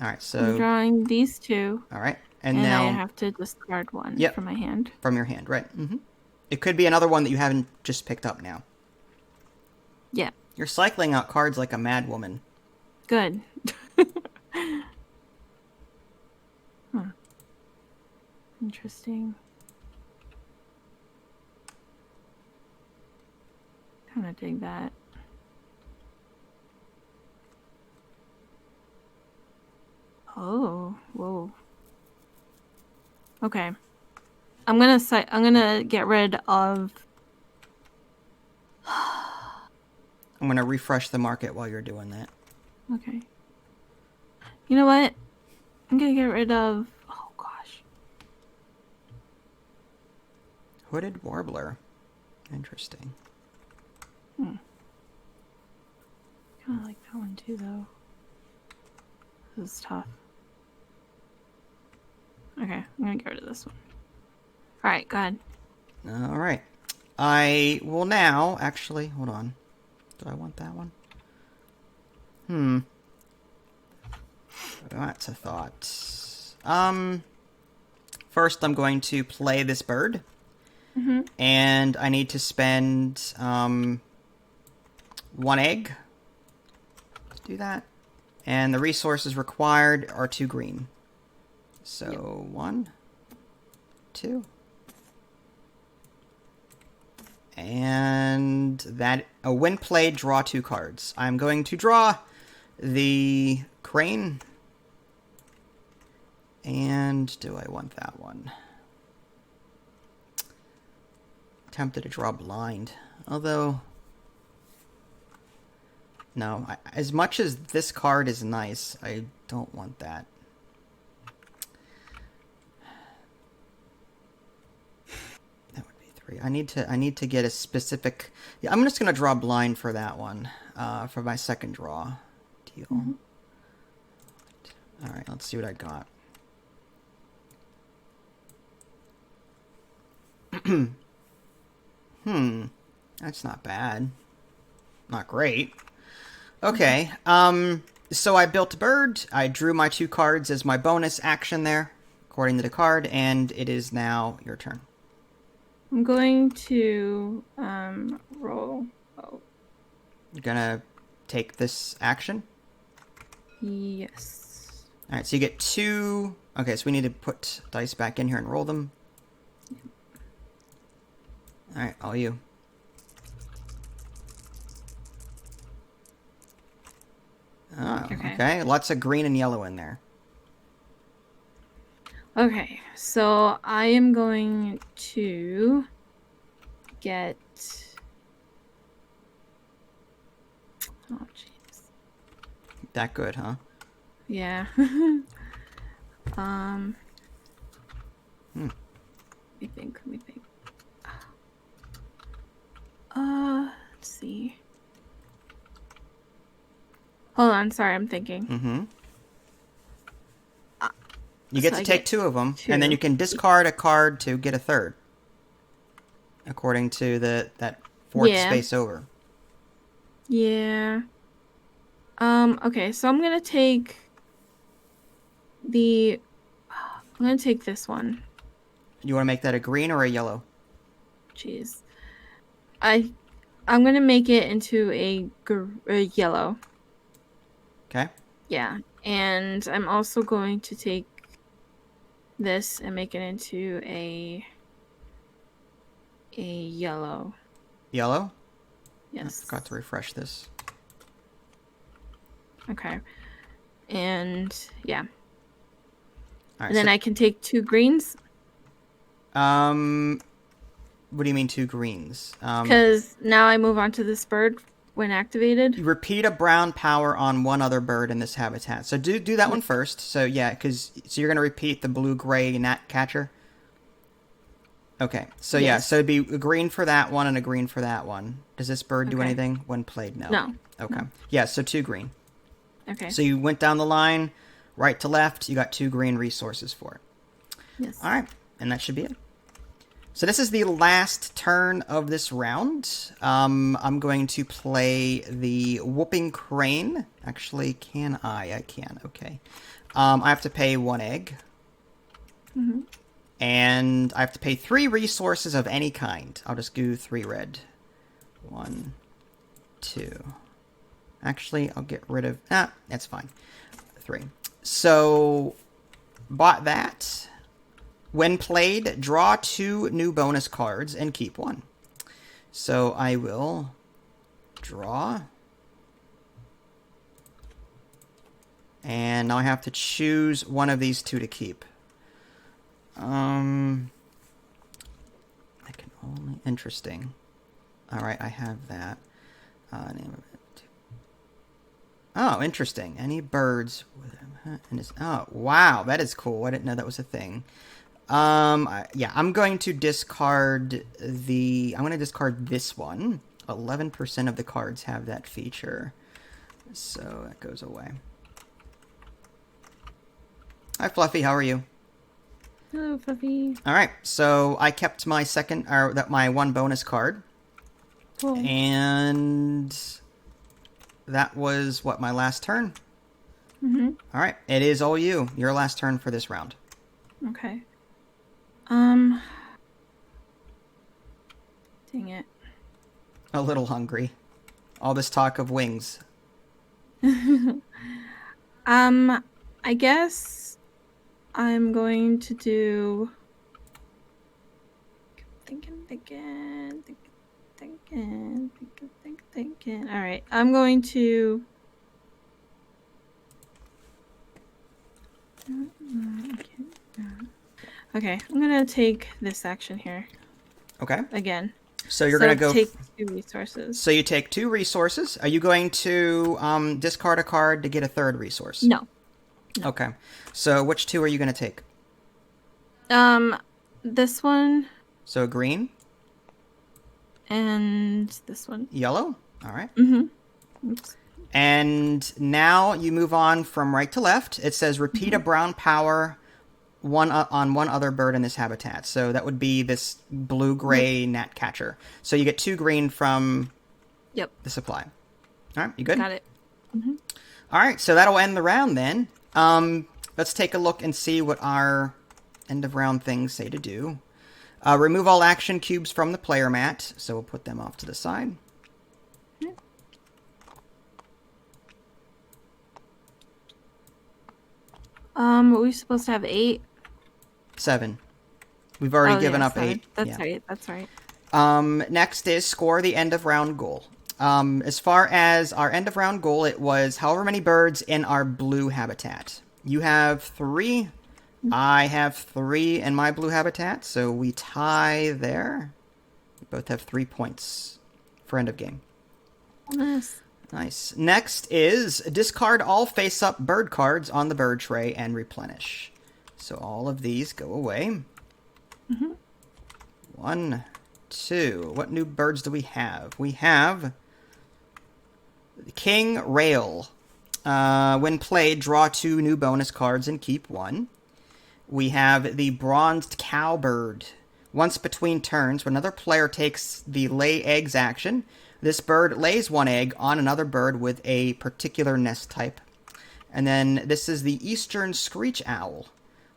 All right, so... I'm drawing these 2. All right, and now... I have to discard 1 from my hand. From your hand, right. Mm-hmm. It could be another one that you haven't just picked up now. Yeah. You're cycling out cards like a mad woman. Good. Interesting. Kind of dig that. Oh, whoa. Okay. I'm gonna get rid of... I'm gonna refresh the market while you're doing that. Okay. You know what? I'm gonna get rid of... Oh, gosh. Hooded warbler. Interesting. Kind of like that one too, though. This is tough. Okay, I'm gonna get rid of this one. Alright, go ahead. Alright. I will now... Actually, hold on. Do I want that one? That's a thought. First I'm going to play this bird. Mm-hmm. And I need to spend 1 egg. Let's do that. And the resources required are 2 green. So 1, 2. And that... when played, draw 2 cards. I'm going to draw the crane. And do I want that one? Tempted to draw blind. Although... No, as much as this card is nice, I don't want that. That would be 3. I need to get a specific... Yeah, I'm just going to draw blind for that one, for my second draw. Deal. Mm-hmm. Alright, let's see what I got. That's not bad. Not great. Okay, so I built a bird. I drew my 2 cards as my bonus action there, according to the card, and it is now your turn. I'm going to roll. Oh, You're gonna take this action. yes. All right, so you get 2. Okay, so we need to put dice back in here and roll them. All right, all you. Oh, okay. Lots of green and yellow in there. Okay, so I am going to get... Oh, jeez. That good, huh? Yeah. Let me think. Let's see. Hold on, sorry, I'm thinking. Mm-hmm. You get So to take 2 of them, 2. and then you can discard a card to get a third, according to that 4th space over. Yeah. Okay, so I'm gonna take this one. You want to make that a green or a yellow? Jeez. I'm gonna make it into a yellow. Okay. Yeah, and I'm also going to take this and make it into a yellow. Yellow? Yes. I forgot to refresh this. Okay. And yeah. All right, and then I can take 2 greens. What do you mean 2 greens? Because now I move on to this bird when activated. You repeat a brown power on one other bird in this habitat. So do that one first. So yeah, so you're gonna repeat the blue-gray gnat catcher. Okay, so yeah, so it'd be a green for that one and a green for that one. Does this bird do anything when played? No. No. Okay. No. Yeah, so 2 green. Okay. So you went down the line, right to left. You got 2 green resources for it. Yes. All right, and that should be it. So this is the last turn of this round. I'm going to play the Whooping Crane. Actually, can I? I can. Okay. I have to pay 1 egg. Mm-hmm. And I have to pay 3 resources of any kind. I'll just do 3 red. 1, 2. Actually, I'll get rid of... that's fine. 3. So, bought that. When played, draw 2 new bonus cards and keep 1. So I will draw. And now I have to choose one of these 2 to keep. I can only... Interesting. Alright, I have that. Name of it. Oh, interesting. Any birds with... Oh, wow, that is cool. I didn't know that was a thing. Yeah, I'm going to discard this one. 11% of the cards have that feature. So that goes away. Hi, Fluffy. How are you? Hello, Fluffy. All right. So I kept my my 1 bonus card. Cool. And that was my last turn. Mm-hmm. All right. It is all you. Your last turn for this round. Okay. Dang it. A little hungry. All this talk of wings. I guess I'm going to do... Thinking. All right. I'm going to... Okay, I'm gonna take this action here. Okay. Again. So you're gonna go take 2 resources. So you take 2 resources. Are you going to discard a card to get a 3rd resource? No. Okay. So which 2 are you gonna take? This one. So green. And this one. Yellow. All right. Mm-hmm. Oops. And now you move on from right to left. It says repeat a brown power on one other bird in this habitat. So that would be this blue-gray gnat catcher. So you get 2 green from the supply. All right, you good? Got it. Mm-hmm. All right, so that'll end the round then. Let's take a look and see what our end of round things say to do. Remove all action cubes from the player mat. So we'll put them off to the side. Were we supposed to have 8? 7. We've already given up 7. 8. That's Yeah. right. That's right. Next is score the end of round goal. As far as our end of round goal, it was however many birds in our blue habitat. You have 3. I have 3 in my blue habitat, so we tie there. We both have 3 points for end of game. Nice. Nice. Next is discard all face-up bird cards on the bird tray and replenish. So all of these go away. 1, 2. What new birds do we have? We have King Rail. When played, draw 2 new bonus cards and keep 1. We have the Bronzed Cowbird. Once between turns, when another player takes the lay eggs action, this bird lays 1 egg on another bird with a particular nest type. And then this is the Eastern Screech Owl.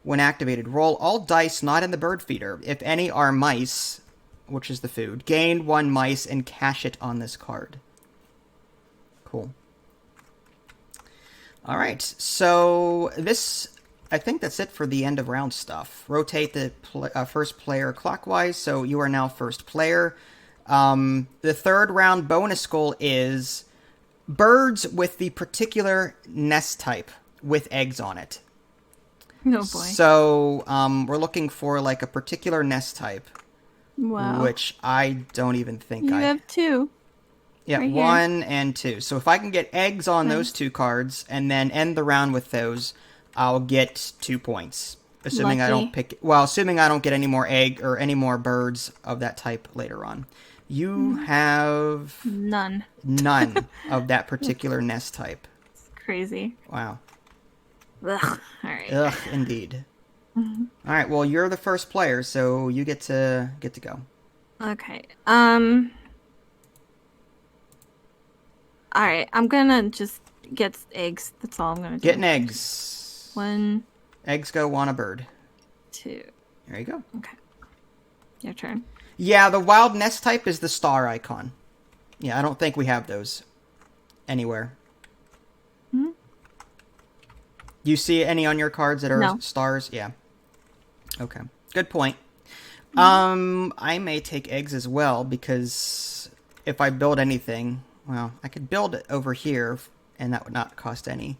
When activated, roll all dice not in the bird feeder. If any are mice, which is the food, gain 1 mice and cash it on this card. Cool. All right, so this, I think that's it for the end of round stuff. Rotate the first player clockwise, so you are now first player. The third round bonus goal is birds with the particular nest type with eggs on it. Oh boy. So we're looking for like a particular nest type. Wow. Which I don't even think you have 2. Yeah, right 1 and 2. So if I can get eggs on those 2 cards and then end the round with those, I'll get 2 points. Assuming I don't Lucky. assuming I don't get any more egg or any more birds of that type later on. You have None. none of that particular nest type. It's crazy. Wow. Ugh. All right. Ugh, indeed. All right, well, you're the first player, so you get to go. Okay. All right. I'm gonna just get eggs. That's all I'm gonna do. Getting eggs. 1, Eggs go on a bird. 2. There you go. Okay. Your turn. Yeah, the wild nest type is the star icon. Yeah, I don't think we have those anywhere. You see any on your cards that are No. stars? Yeah. Okay. Good point. I may take eggs as well because if I build anything, well, I could build it over here and that would not cost any.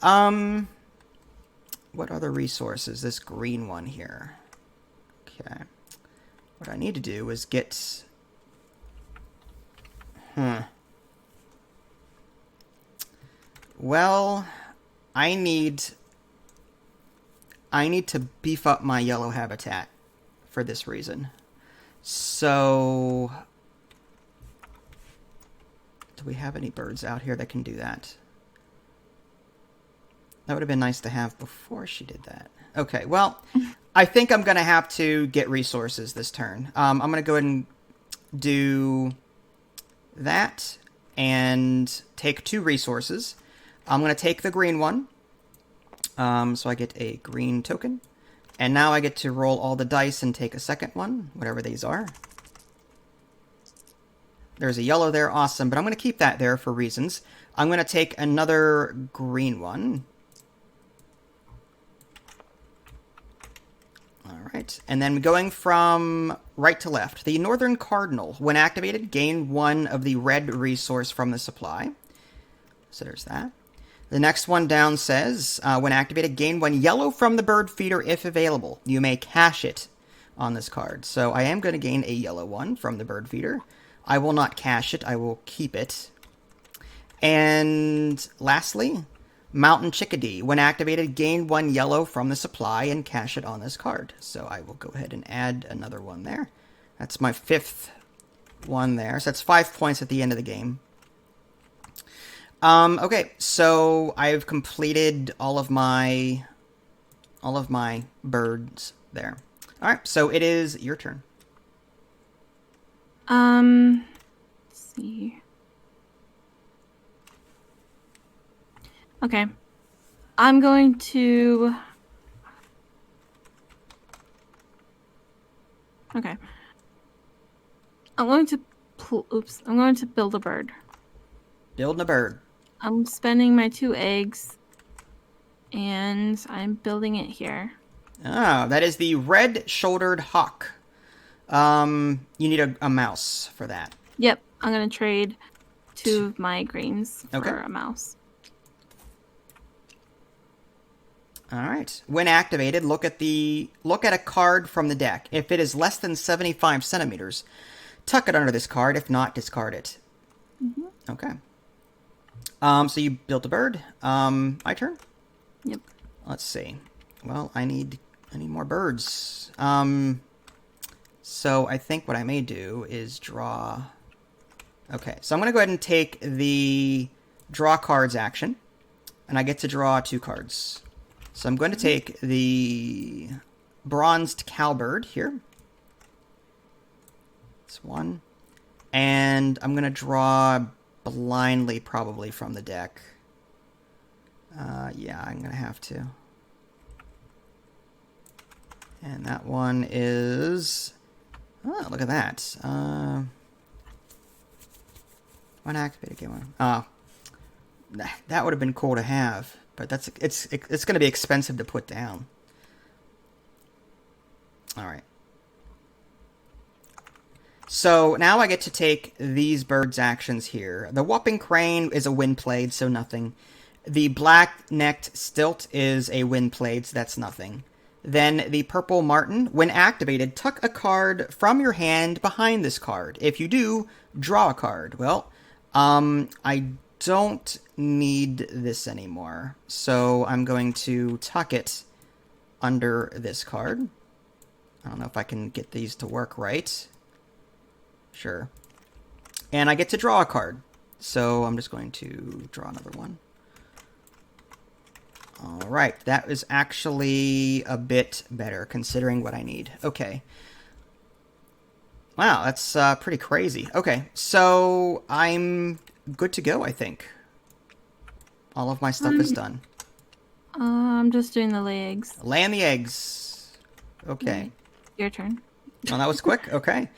What other resources? This green one here. Okay. What I need to do is get... Well, I need to beef up my yellow habitat for this reason. So, do we have any birds out here that can do that? That would have been nice to have before she did that. Okay, well, I think I'm going to have to get resources this turn. I'm going to go ahead and do that and take 2 resources. I'm going to take the green one. So I get a green token. And now I get to roll all the dice and take a second one, whatever these are. There's a yellow there, awesome. But I'm going to keep that there for reasons. I'm going to take another green one. Alright, and then going from right to left. The Northern Cardinal, when activated, gain 1 of the red resource from the supply. So there's that. The next one down says, when activated, gain 1 yellow from the bird feeder if available. You may cash it on this card. So I am going to gain a yellow one from the bird feeder. I will not cash it. I will keep it. And lastly, Mountain Chickadee. When activated, gain 1 yellow from the supply and cash it on this card. So I will go ahead and add another one there. That's my 5th one there. So that's 5 points at the end of the game. Okay, so I've completed all of my birds there. All right, so it is your turn. Let's see. Okay. I'm going to Okay. I'm going to I'm going to build a bird. Building a bird. I'm spending my 2 eggs and I'm building it here. Ah, that is the red-shouldered hawk. You need a mouse for that. Yep, I'm going to trade 2 of my greens for Okay. a mouse. All right. When activated, look at a card from the deck. If it is less than 75 centimeters, tuck it under this card. If not, discard it. Mm-hmm. Okay. So you built a bird. My turn. Yep. Let's see. Well, I need more birds. So I think what I may do is draw. Okay. So I'm gonna go ahead and take the draw cards action, and I get to draw 2 cards. So I'm going to take the bronzed cowbird here. That's 1. And I'm going to draw blindly probably from the deck. Yeah, I'm going to have to. And that one is... Oh, look at that. One activated, get one. Oh, that would have been cool to have. But it's going to be expensive to put down. All right. So now I get to take these birds' actions here. The whopping crane is a wind played, so nothing. The black-necked stilt is a wind played, so that's nothing. Then the purple martin, when activated, tuck a card from your hand behind this card. If you do, draw a card. Well, I don't need this anymore, so I'm going to tuck it under this card. I don't know if I can get these to work right. Sure. And I get to draw a card, so I'm just going to draw another one. All right, that is actually a bit better considering what I need. Okay. Wow, that's pretty crazy. Okay, so I'm good to go, I think. All of my stuff is done. I'm just doing the legs. Laying the eggs. Okay. Your turn. Well, that was quick. Okay.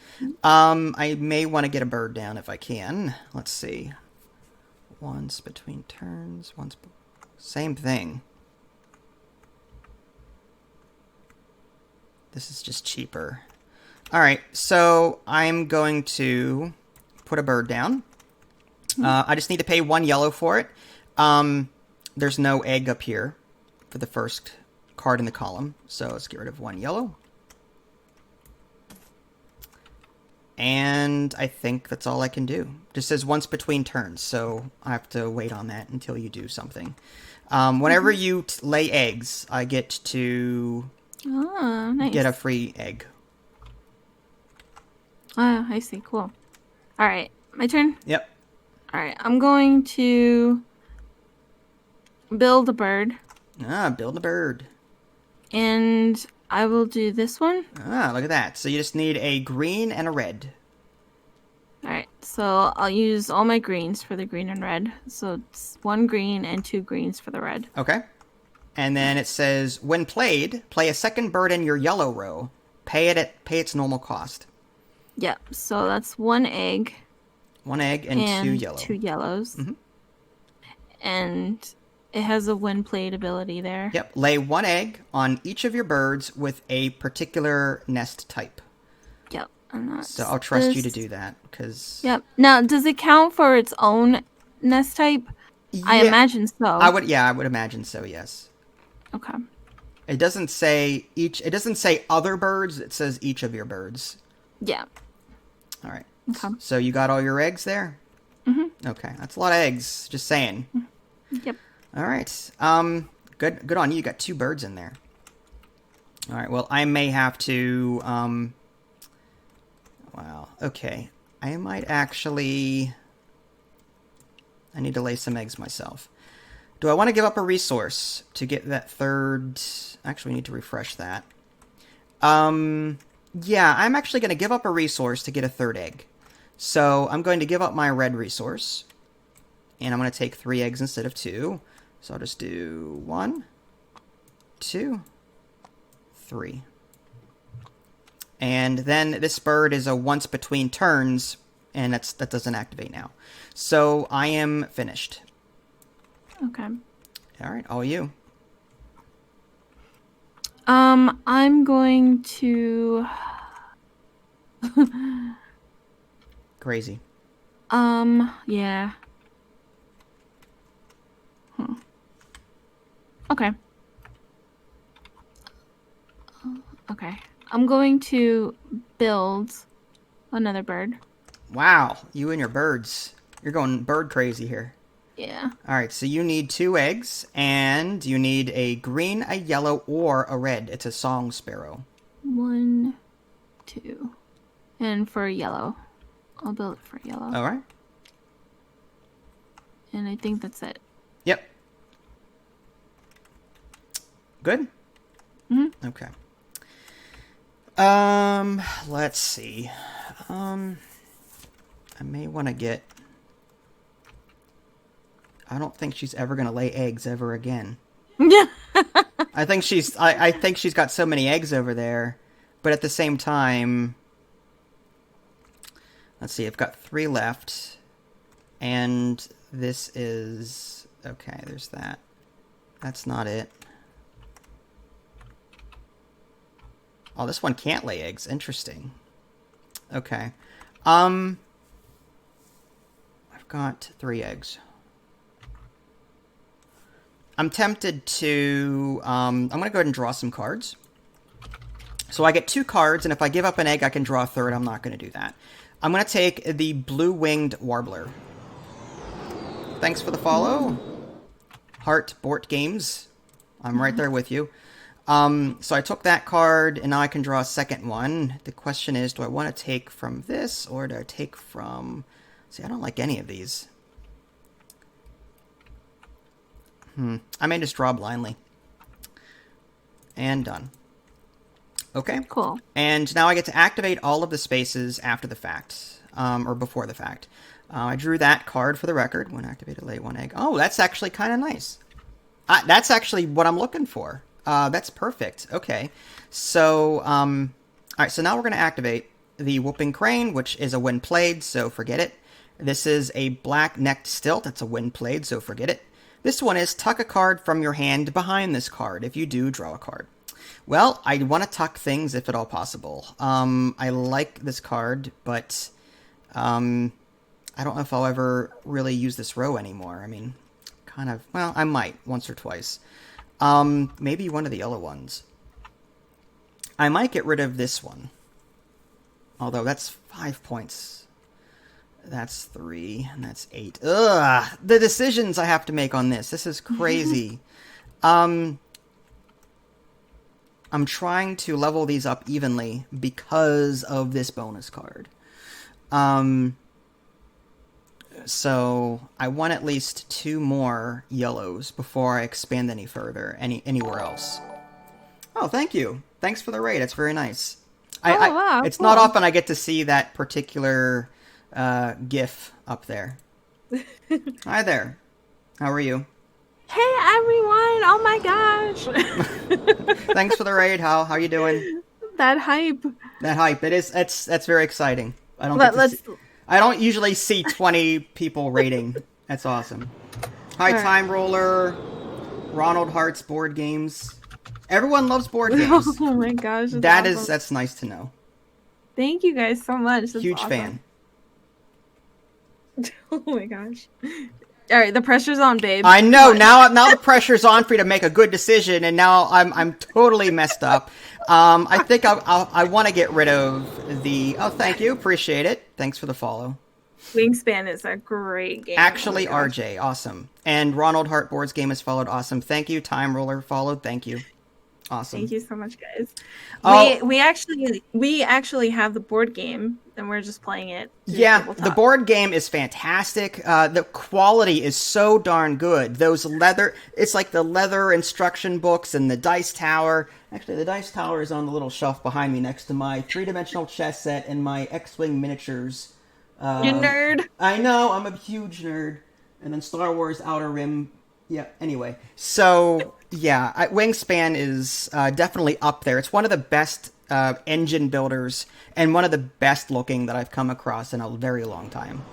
I may want to get a bird down if I can. Let's see. Once between turns. Same thing. This is just cheaper. All right. So I'm going to put a bird down. I just need to pay 1 yellow for it. There's no egg up here for the first card in the column. So let's get rid of 1 yellow. And I think that's all I can do. Just says once between turns, so I have to wait on that until you do something. Whenever you lay eggs, I get to nice. get a free egg. Ah, I see. Cool. All right, my turn? Yep. All right, I'm going to build a bird. Build a bird. And I will do this one. Look at that. So you just need a green and a red. All right, so I'll use all my greens for the green and red. So it's 1 green and 2 greens for the red. Okay. And then it says, when played, play a second bird in your yellow row. Pay its normal cost. Yep, so that's 1 egg. 1 egg and 2 yellow. 2 yellows. Mm-hmm. And it has a wind played ability there. Yep. Lay 1 egg on each of your birds with a particular nest type. Yep. So I'll trust you to do that, because... Yep. Now, does it count for its own nest type? Yeah, I imagine so. I would imagine so, yes. Okay. It doesn't say it doesn't say other birds, it says each of your birds. Yeah. All right. Okay. So you got all your eggs there? Mm-hmm. Okay. That's a lot of eggs, just saying. Yep. All right. Good on you. You got 2 birds in there. All right. Well, I may have to wow. Okay. I might actually I need to lay some eggs myself. Do I want to give up a resource to get that third? Actually, we need to refresh that. Yeah, I'm actually going to give up a resource to get a 3rd egg. So I'm going to give up my red resource. And I'm going to take 3 eggs instead of 2. So I'll just do 1, 2, 3. And then this bird is a once between turns, and that doesn't activate now. So I am finished. Okay. All right, all you. I'm going to Crazy. yeah. Okay. Okay. I'm going to build another bird. Wow, you and your birds. You're going bird crazy here. Yeah. All right, so you need 2 eggs, and you need a green, a yellow, or a red. It's a song sparrow. 1, 2. And for yellow. I'll build it for yellow. All right. And I think that's it. Yep. Good? Mm-hmm. Okay. Let's see. I may want to get... I don't think she's ever going to lay eggs ever again. Yeah. I think she's got so many eggs over there, but at the same time, let's see, I've got 3 left, and this is, okay, there's that. That's not it. Oh, this one can't lay eggs. Interesting. Okay. I've got 3 eggs. I'm tempted to, I'm going to go ahead and draw some cards. So I get 2 cards, and if I give up an egg, I can draw a third. I'm not going to do that. I'm going to take the blue-winged warbler. Thanks for the follow. Heart Board Games. I'm right there with you. So I took that card, and now I can draw a second one. The question is, do I want to take from this, or do I take from... See, I don't like any of these. I may just draw blindly. And done. Okay. Cool. And now I get to activate all of the spaces after the fact, or before the fact. I drew that card for the record. When activated, lay 1 egg. Oh, that's actually kind of nice. That's actually what I'm looking for. That's perfect. Okay. So, all right, so now we're going to activate the Whooping Crane, which is a wind played, so forget it. This is a black-necked stilt. That's a wind played, so forget it. This one is tuck a card from your hand behind this card. If you do, draw a card. Well, I want to tuck things if at all possible. I like this card, but I don't know if I'll ever really use this row anymore. I mean, kind of, well, I might once or twice. Maybe one of the yellow ones. I might get rid of this one. Although that's 5 points. That's 3, and that's 8. Ugh! The decisions I have to make on this. This is crazy. I'm trying to level these up evenly because of this bonus card. So I want at least 2 more yellows before I expand any further, anywhere else. Oh, thank you. Thanks for the raid. That's very nice. Wow, it's cool. not often I get to see that particular GIF up there. Hi there. How are you? Hey everyone! Oh my gosh! Thanks for the raid. How you doing? That hype. That hype. It is. That's very exciting. I don't usually see 20 people raiding. That's awesome. Hi, All right. Time Roller, Ronald Hart's board games. Everyone loves board games. Oh my gosh! That's awesome. That's nice to know. Thank you guys so much. That's Huge awesome. fan. Oh my gosh! All right, the pressure's on, babe. I know now the pressure's on for you to make a good decision, and now I'm totally messed up. I think I want to get rid of the. Oh, thank you, appreciate it. Thanks for the follow. Wingspan is a great game. Actually, oh RJ, awesome, and Ronald Hart Boards Game has followed. Awesome, thank you. Time Roller followed. Thank you. Awesome. Thank you so much, guys. Oh. We actually have the board game, and we're just playing it. Yeah, the board game is fantastic. The quality is so darn good. It's like the leather instruction books and the dice tower. Actually, the dice tower is on the little shelf behind me next to my 3-dimensional chess set and my X-Wing miniatures. You nerd. I know, I'm a huge nerd. And then Star Wars Outer Rim. Yeah, anyway. So, yeah, Wingspan is definitely up there. It's one of the best engine builders, and one of the best looking that I've come across in a very long time.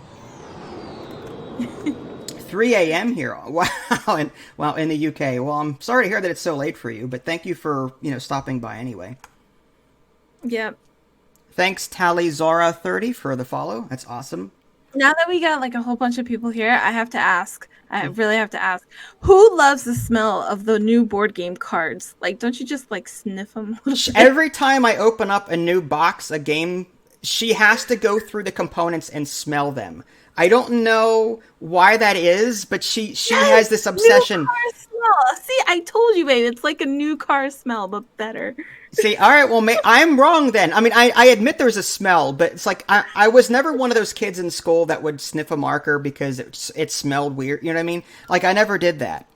3 a.m. here. Wow. And well, in the UK. Well, I'm sorry to hear that it's so late for you, but thank you for, stopping by anyway. Yep. Thanks, TallyZora30 for the follow. That's awesome. Now that we got like a whole bunch of people here, I have to ask. I really have to ask. Who loves the smell of the new board game cards? Like, don't you just like sniff them a little bit? Every time I open up a new box, a game, she has to go through the components and smell them. I don't know why that is, but she has this obsession. New car smell. See, I told you, babe. It's like a new car smell, but better. See, all right, well, I'm wrong then. I mean, I admit there's a smell, but it's like I was never one of those kids in school that would sniff a marker because it smelled weird. You know what I mean? Like, I never did that.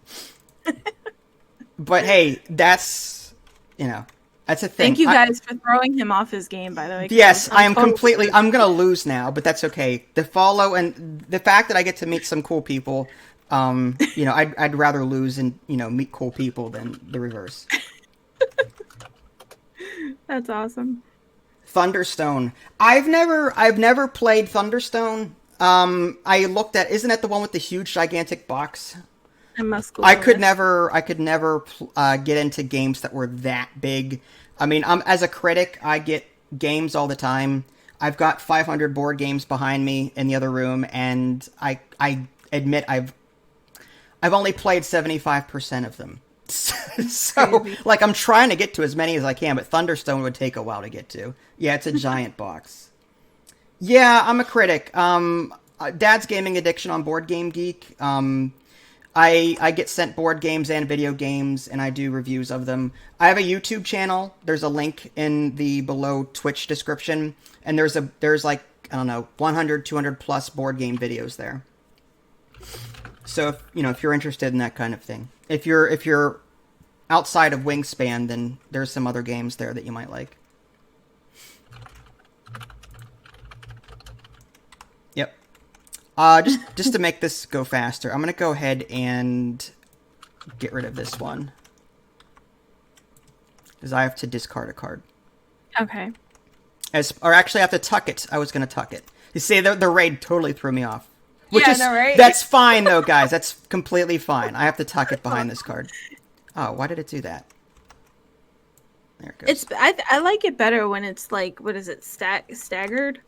But hey, that's a thing. Thank you guys for throwing him off his game, by the way. Yes, I am completely... I'm going to lose now, but that's okay. The follow and the fact that I get to meet some cool people, I'd rather lose and, meet cool people than the reverse. That's awesome. Thunderstone. I've never played Thunderstone. I looked at... Isn't that the one with the huge, gigantic box? I must go. I could never get into games that were that big. I mean, as a critic, I get games all the time. I've got 500 board games behind me in the other room, and I admit I've only played 75% of them. So, Crazy. like, I'm trying to get to as many as I can, but Thunderstone would take a while to get to. Yeah, it's a giant box. Yeah, I'm a critic. Dad's gaming addiction on Board Game Geek. I get sent board games and video games, and I do reviews of them. I have a YouTube channel. There's a link in the below Twitch description, and there's like, I don't know, 100, 200 plus board game videos there. So if you're interested in that kind of thing, if you're outside of Wingspan, then there's some other games there that you might like. Yep. Just to make this go faster, I'm gonna go ahead and get rid of this one because I have to discard a card. Okay. Or actually, I have to tuck it. I was gonna tuck it. You see, the raid totally threw me off. Which is, right? That's fine though, guys. That's completely fine. I have to tuck it behind this card. Oh, why did it do that? There it goes. I like it better when it's like, what is it, staggered?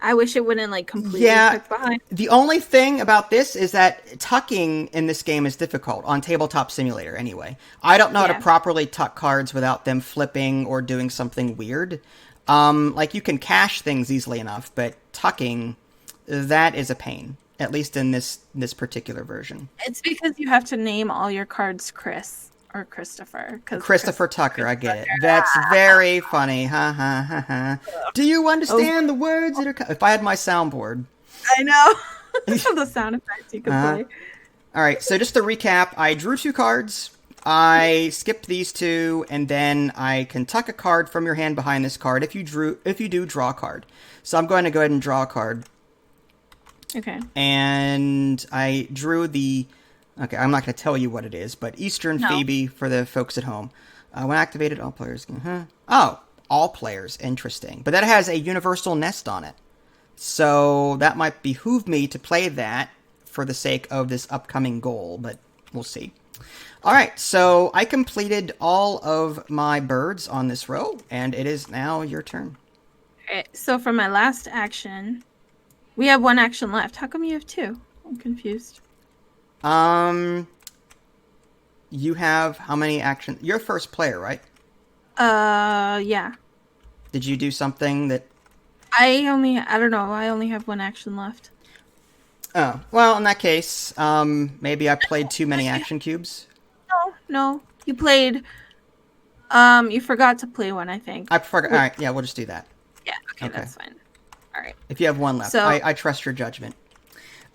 I wish it wouldn't like completely tuck behind. The only thing about this is that tucking in this game is difficult on Tabletop Simulator anyway. I don't know how to properly tuck cards without them flipping or doing something weird. Like you can cache things easily enough, but tucking, that is a pain. At least in this particular version. It's because you have to name all your cards Chris or Christopher. Christopher Tucker, I get it. That's very funny. Ha ha ha ha. Do you understand the words that are... If I had my soundboard. I know. The sound effects you could play. All right, so just to recap, I drew 2 cards. I skipped these 2, and then I can tuck a card from your hand behind this card if you do draw a card. So I'm going to go ahead and draw a card. Okay. And I drew the... Okay, I'm not going to tell you what it is, but Eastern Phoebe for the folks at home. When activated, all players... Oh, all players. Interesting. But that has a universal nest on it. So that might behoove me to play that for the sake of this upcoming goal, but we'll see. All right, so I completed all of my birds on this row, and it is now your turn. All right, so for my last action... We have 1 action left. How come you have 2? I'm confused. You have how many actions? You're first player, right? Yeah. Did you do something that... I don't know. I only have 1 action left. Oh, well, in that case, maybe I played too many action cubes. No. You played... you forgot to play 1, I think. I forgot. All right, yeah, we'll just do that. Yeah, okay. That's fine. All right. If you have 1 left, so, I trust your judgment.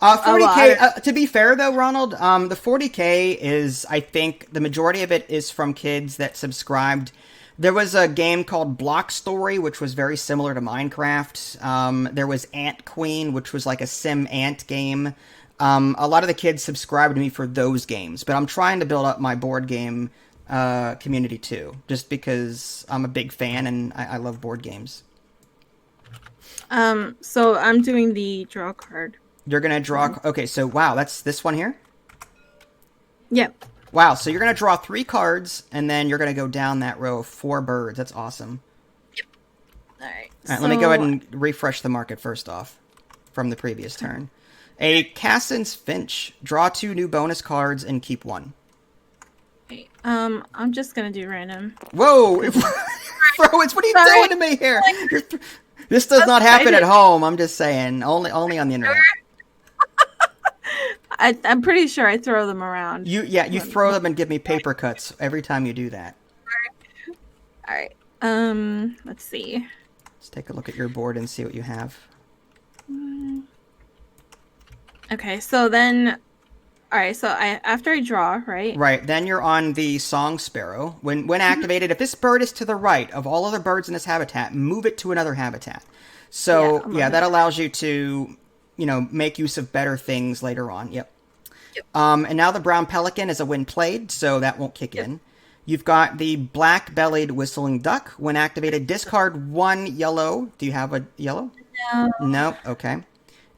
40K, to be fair though, Ronald, the 40K is, I think, the majority of it is from kids that subscribed. There was a game called Block Story, which was very similar to Minecraft. There was Ant Queen, which was like a sim ant game. A lot of the kids subscribed to me for those games, but I'm trying to build up my board game community too, just because I'm a big fan and I love board games. So I'm doing the draw card. You're gonna draw. Okay, so wow, that's this one here. Yep. Wow, so you're gonna draw 3 cards, and then you're gonna go down that row of 4 birds. That's awesome. All right. All right, let me go ahead and refresh the market first off from the previous turn. A Cassin's Finch. Draw 2 new bonus cards and keep 1. Wait, I'm just gonna do random. Whoa! Frowitz, what are you doing to me here? This does not happen at home. I'm just saying. Only on the internet. I'm pretty sure I throw them around. You throw them and give me paper cuts every time you do that. All right. Let's see. Let's take a look at your board and see what you have. Okay, so then, all right. So after I draw, right? Right. Then you're on the Song Sparrow. When activated, if this bird is to the right of all other birds in this habitat, move it to another habitat. So yeah, that allows you to, make use of better things later on. Yep. And now the Brown Pelican is a when played, so that won't kick in. You've got the Black-bellied Whistling Duck. When activated, discard 1 yellow. Do you have a yellow? No. No? Okay.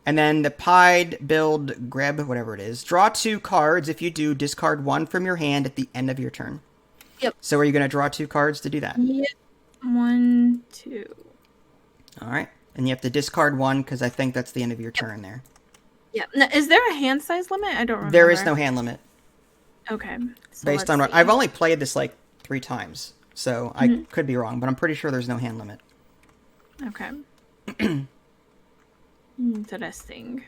And then the Pied-billed Greb, whatever it is. Draw 2 cards. If you do, discard 1 from your hand at the end of your turn. Yep. So are you going to draw 2 cards to do that? Yep. 1, 2. All right. And you have to discard 1 because I think that's the end of your turn there. Yeah. Now, is there a hand size limit? I don't remember. There is no hand limit. Okay. So Based on what I've only played this like 3 times, so I could be wrong, but I'm pretty sure there's no hand limit. Okay. Interesting.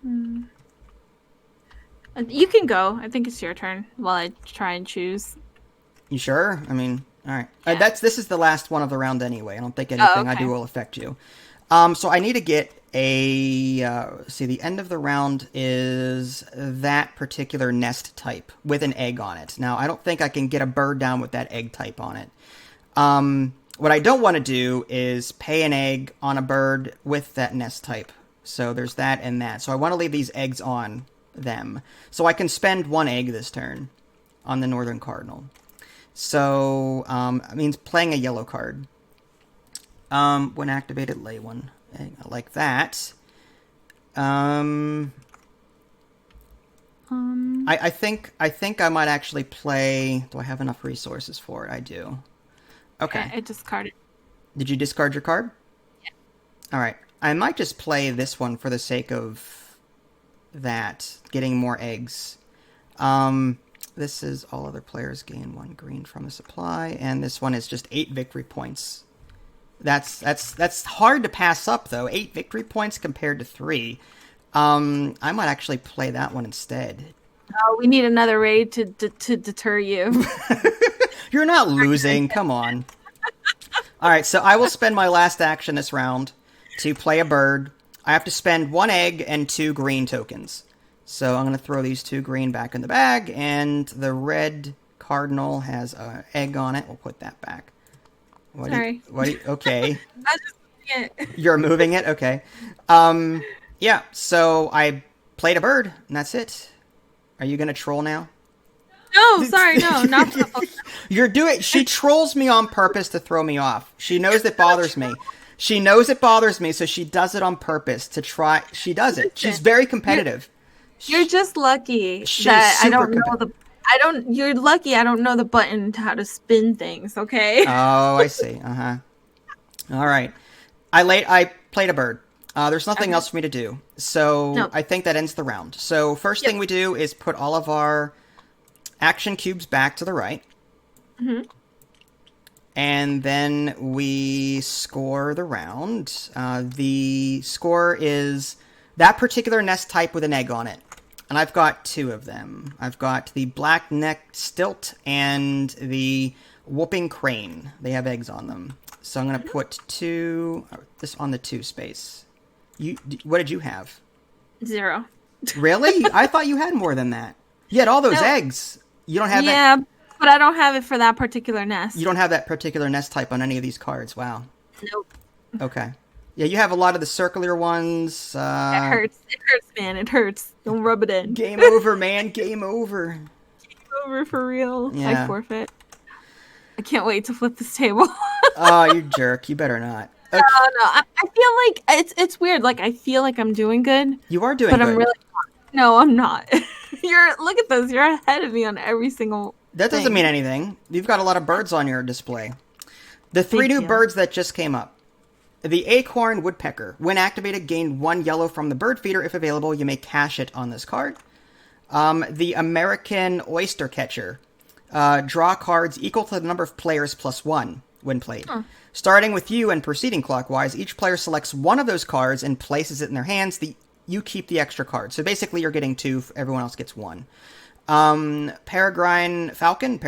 You can go. I think it's your turn while I try and choose. You sure? I mean, all right. Yeah. This is the last one of the round anyway. I don't think anything I do will affect you. So I need to get see, the end of the round is that particular nest type with an egg on it. Now, I don't think I can get a bird down with that egg type on it. What I don't want to do is pay an egg on a bird with that nest type. So there's that and that. So I want to leave these eggs on them. So I can spend 1 egg this turn on the Northern Cardinal. So it means playing a yellow card. When activated, lay 1 egg like that. I think I might actually play. Do I have enough resources for it? I do. Okay. I discarded. Did you discard your card? Yeah. All right. I might just play this one for the sake of that, getting more eggs. This is all other players gain 1 green from a supply, and this one is just 8 victory points. That's hard to pass up though. 8 victory points compared to 3. I might actually play that one instead. Oh, we need another raid to deter you. You're not losing. Come on. All right, so I will spend my last action this round to play a bird. I have to spend 1 egg and 2 green tokens. So I'm going to throw these 2 green back in the bag, and the red cardinal has an egg on it. We'll put that back. Sorry. Okay. I was just moving it. You're moving it? Okay. Yeah, so I played a bird, and that's it. Are you going to troll now? No, sorry, no, not troll. She trolls me on purpose to throw me off. She knows it bothers me. She knows it bothers me, so she does it on purpose to try. She does it. She's very competitive. You're just lucky that I don't know You're lucky I don't know the button to how to spin things. Okay. Oh, I see. All right. I played a bird. There's nothing else for me to do, so I think that ends the round. So first thing we do is put all of our action cubes back to the right. Mm-hmm. And then we score the round. The score is that particular nest type with an egg on it. And I've got 2 of them. I've got the black-necked stilt and the whooping crane. They have eggs on them. So I'm going to put 2, this on the 2 space. What did you have? 0. Really? I thought you had more than that. You had all those eggs. You don't have that? Yeah, but I don't have it for that particular nest. You don't have that particular nest type on any of these cards. Wow. Nope. Okay. Yeah, you have a lot of the circular ones. It hurts. It hurts, man. It hurts. Don't rub it in. Game over, man. Game over. Game over for real. Yeah. I forfeit. I can't wait to flip this table. Oh, you jerk. You better not. Okay. No. I feel like it's weird. Like I feel like I'm doing good, You are doing but I'm good. really not. No, I'm not. Look at this. You're ahead of me on every single That doesn't thing. mean anything. You've got a lot of birds on your display. The 3 Big new deal. birds that just came up. The acorn woodpecker. When activated, gain 1 yellow from the bird feeder. If available, you may cash it on this card. The American oyster catcher. Draw cards equal to the number of players plus 1 when played. Starting with you and proceeding clockwise, each player selects one of those cards and places it in their hands. You keep the extra card. So basically you're getting 2, everyone else gets 1. Peregrine Falcon.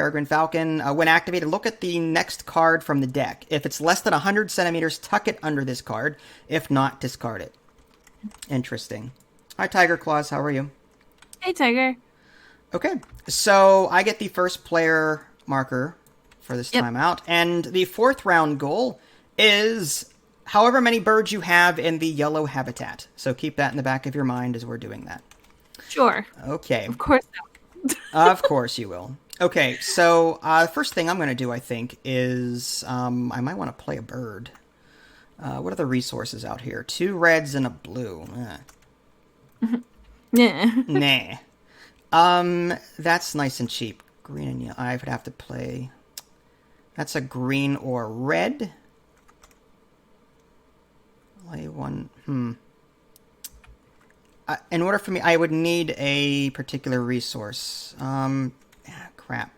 When activated, look at the next card from the deck. If it's less than 100 centimeters, tuck it under this card. If not, discard it. Interesting. Hi, Tiger Claws. How are you? Hey, Tiger. Okay, so I get the first player marker for this timeout, and the 4th round goal is however many birds you have in the yellow habitat. So keep that in the back of your mind as we're doing that. Sure. Okay. Of course. Of course you will. Okay, so the first thing I'm going to do, I think, is I might want to play a bird. What are the resources out here? 2 reds and a blue. Yeah. Nah. That's nice and cheap. Green and yellow. I would have to play... That's a green or red. Play one... in order for me, I would need a particular resource. Crap.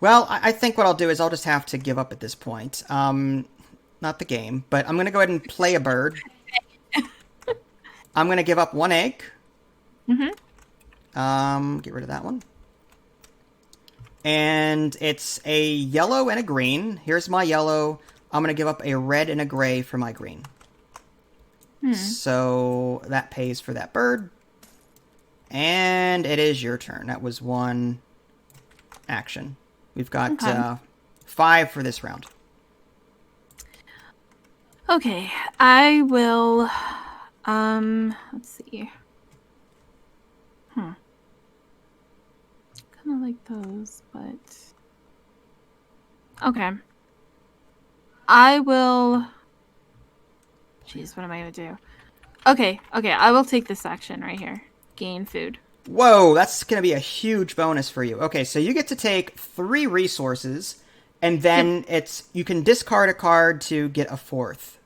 Well, I think what I'll do is I'll just have to give up at this point. Not the game, but I'm going to go ahead and play a bird. I'm going to give up 1 egg. Get rid of that one. And it's a yellow and a green. Here's my yellow. I'm going to give up a red and a gray for my green. So that pays for that bird. And it is your turn. That was 1 action. We've got 5 for this round. Okay, I will. Let's see. Kind of like those, but okay. I will. Jeez, what am I gonna do? Okay, I will take this action right here. Gain food. Whoa, that's going to be a huge bonus for you. Okay, so you get to take 3 resources, and then you can discard a card to get a 4th.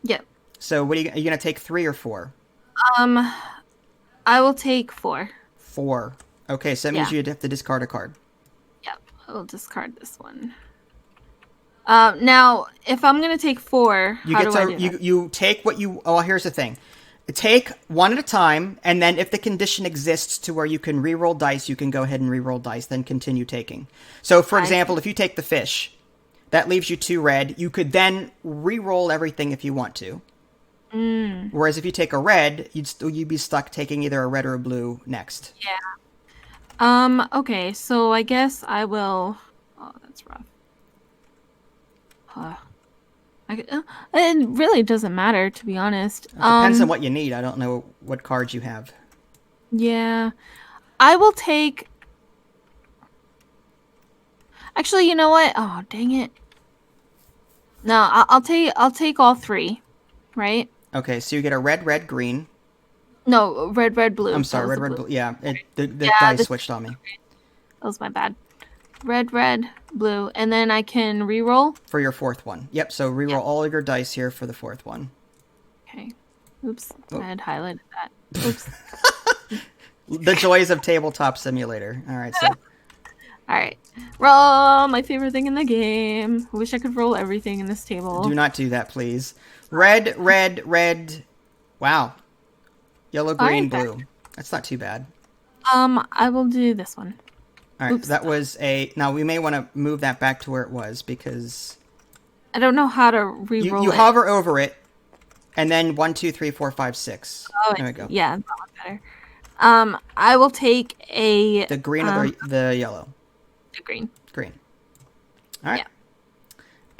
Yep. So what are you going to take 3 or 4? I will take 4. 4. Okay, so that means you'd have to discard a card. Yep, I will discard this one. Now, if I'm gonna take 4, You how get do I to do that? you take what you. Oh, here's the thing. Take 1 at a time, and then if the condition exists to where you can re-roll dice, you can go ahead and re-roll dice, then continue taking. So, for example, if you take the fish, that leaves you 2 red. You could then re-roll everything if you want to. Whereas if you take a red, you'd be stuck taking either a red or a blue next. Yeah. Okay, so I guess I will. Oh, that's rough. It really doesn't matter, to be honest. It depends on what you need. I don't know what cards you have. Yeah, I will take. Actually, you know what? Oh, dang it! No, I'll take all 3, right? Okay, so you get a red, red, green. No, red, red, blue. I'm sorry, That was red, the red, blue. Yeah, the Yeah, dice switched on me. That was my bad. Red, red, blue, and then I can re-roll. For your 4th one. Yep, so re-roll all of your dice here for the 4th one. Okay. Oops, I had highlighted that. Oops. The joys of Tabletop Simulator. All right, so... All right. Roll, my favorite thing in the game. I wish I could roll everything in this table. Do not do that, please. Red, red, red. Wow. Yellow, green, blue. That's not too bad. I will do this one. All right, Oops. that was a... Now, we may want to move that back to where it was, because... I don't know how to re-roll You it. hover over it, and then 1, 2, 3, 4, 5, 6. Oh, There we go. Yeah, that one better. I will take a... The green or the yellow? The green. Green. All right. Yeah.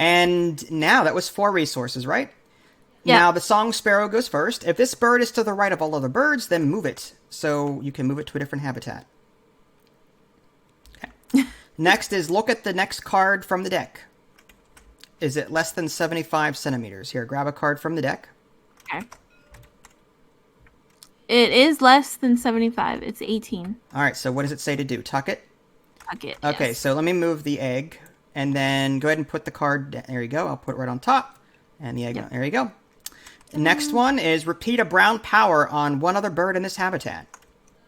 And now, that was 4 resources, right? Yeah. Now, the song sparrow goes first. If this bird is to the right of all other birds, then move it. So you can move it to a different habitat. Next is look at the next card from the deck. Is it less than 75 centimeters? Here, grab a card from the deck. Okay. It is less than 75. It's 18. All right, so what does it say to do? Tuck it? Tuck it. Okay, yes. so let me move the egg, and then go ahead and put the card. There you go. I'll put it right on top, and the egg. Yep. There you go. Next one is repeat a brown power on one other bird in this habitat.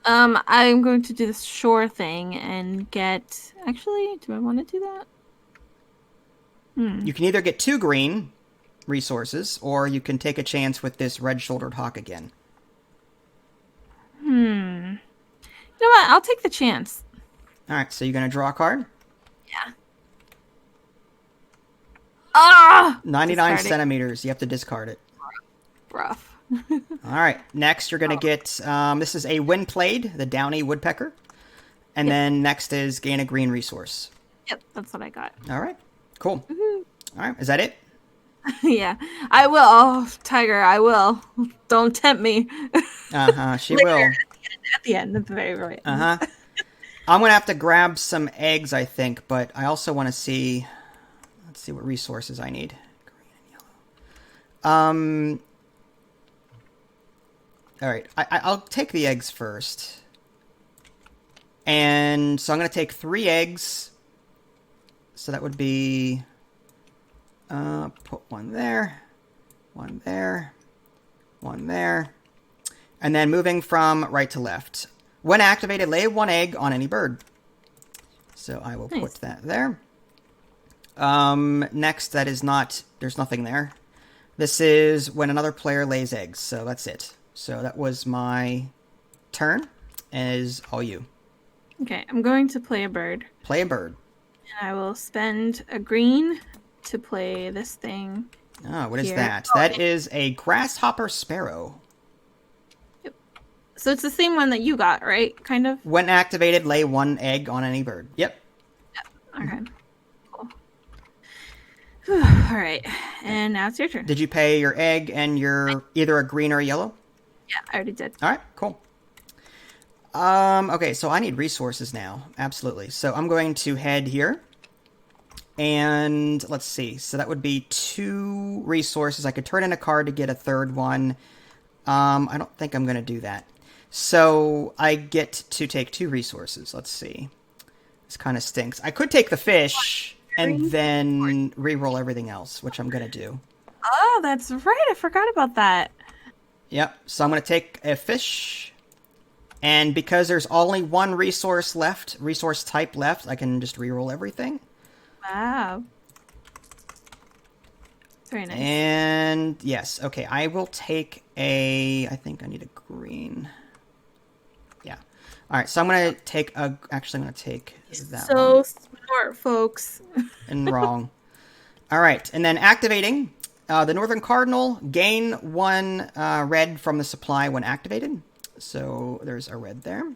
I'm going to do the shore thing and get... Actually, do I want to do that? You can either get 2 green resources, or you can take a chance with this red-shouldered hawk again. You know what? I'll take the chance. All right, so you're going to draw a card? Yeah. Ah! 99 Discard it. centimeters. You have to discard it. Rough. All right, next you're going to get, this is a windblade, the downy woodpecker. And then next is gain a green resource. Yep, that's what I got. All right, cool. All right, is that it? Yeah, I will. Oh, Tiger, I will. Don't tempt me. She will. At the end, at the very right. I'm going to have to grab some eggs, I think, but I also want to see, let's see what resources I need. Green and yellow. All right, I'll take the eggs first. And so I'm going to take 3 eggs. So that would be, put one there, one there, one there. And then moving from right to left. When activated, lay 1 egg on any bird. So I will put that there. Next, that is not, there's nothing there. This is when another player lays eggs. So that's it. So that was my turn. And is all you. Okay, I'm going to play a bird. Play a bird. And I will spend a green to play this thing. Oh, what is Here. that? That is a grasshopper sparrow. Yep. So it's the same one that you got, right? Kind of? When activated, lay 1 egg on any bird. Yep. Okay. Cool. All right. And now it's your turn. Did you pay your egg and your either a green or a yellow? Yeah, I already did. All right, cool. Okay, so I need resources now. Absolutely. So I'm going to head here. And let's see. So that would be 2 resources. I could turn in a card to get a 3rd one. I don't think I'm going to do that. So I get to take 2 resources. Let's see. This kind of stinks. I could take the fish and then re-roll everything else, which I'm going to do. Oh, that's right. I forgot about that. Yep. So I'm going to take a fish. And because there's only 1 resource type left, I can just re-roll everything. Wow. Very nice. And yes, okay, I will take I think I need a green. Yeah. All right, so I'm going to take actually I'm going to take that one. So smart, folks. And wrong. All right, and then activating the Northern Cardinal, gain 1 red from the supply when activated. So there's a red there.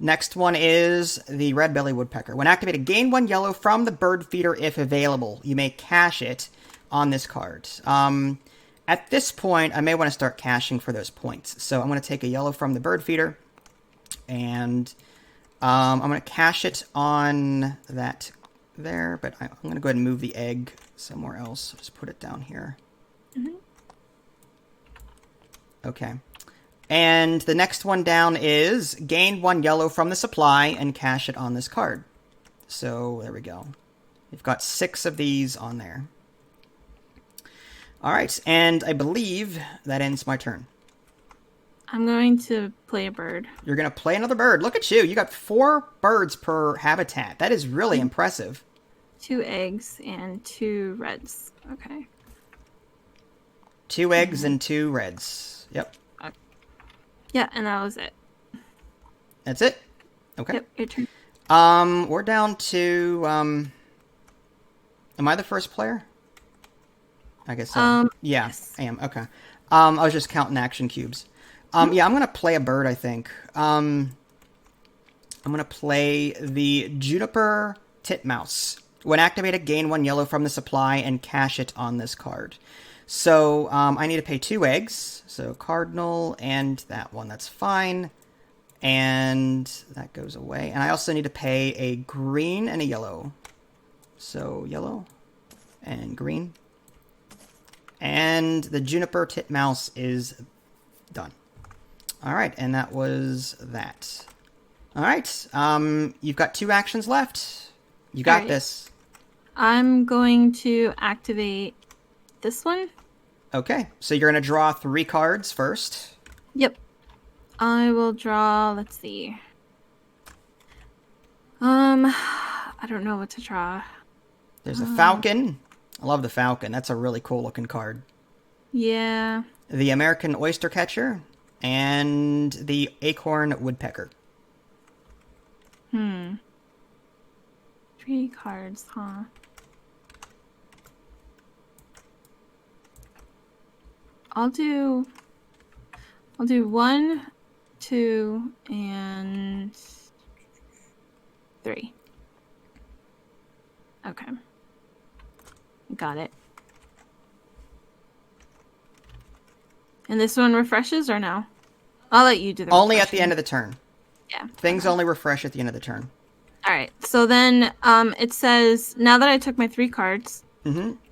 Next one is the red-bellied woodpecker. When activated, gain 1 yellow from the bird feeder if available. You may cache it on this card. At this point, I may want to start caching for those points. So I'm going to take a yellow from the bird feeder, and I'm going to cache it on that there, but I'm going to go ahead and move the egg somewhere else. Just put it down here. Mm-hmm. Okay. And the next one down is gain 1 yellow from the supply and cache it on this card. So there we go. We've got 6 of these on there. All right, and I believe that ends my turn. I'm going to play a bird. You're going to play another bird. Look at you. You got 4 birds per habitat. That is really impressive. 2 eggs and 2 reds. Okay. 2 eggs and 2 reds. Yep. Yeah, and that was it. That's it? Okay. Yep, your turn. We're down to, am I the first player? I guess so. Yeah, yes. I am. Okay. I was just counting action cubes. Yeah, I'm going to play a bird, I think. I'm going to play the Juniper Titmouse. When activated, gain 1 yellow from the supply and cache it on this card. So I need to pay 2 eggs. So Cardinal and that one, that's fine. And that goes away. And I also need to pay a green and a yellow. So yellow and green. And the juniper titmouse is done. All right, and that was that. All right, you've got 2 actions left. You got this. I'm going to activate this one. Okay, so you're going to draw 3 cards first. Yep. I will draw, let's see. I don't know what to draw. There's a falcon. I love the falcon. That's a really cool looking card. Yeah. The American oyster catcher and the acorn woodpecker. 3 cards, huh? I'll do 1, 2, and 3. Okay. Got it. And this one refreshes or no? I'll let you do the Only at the end of the turn. Yeah. Things only refresh at the end of the turn. All right. So then it says, now that I took my 3 cards.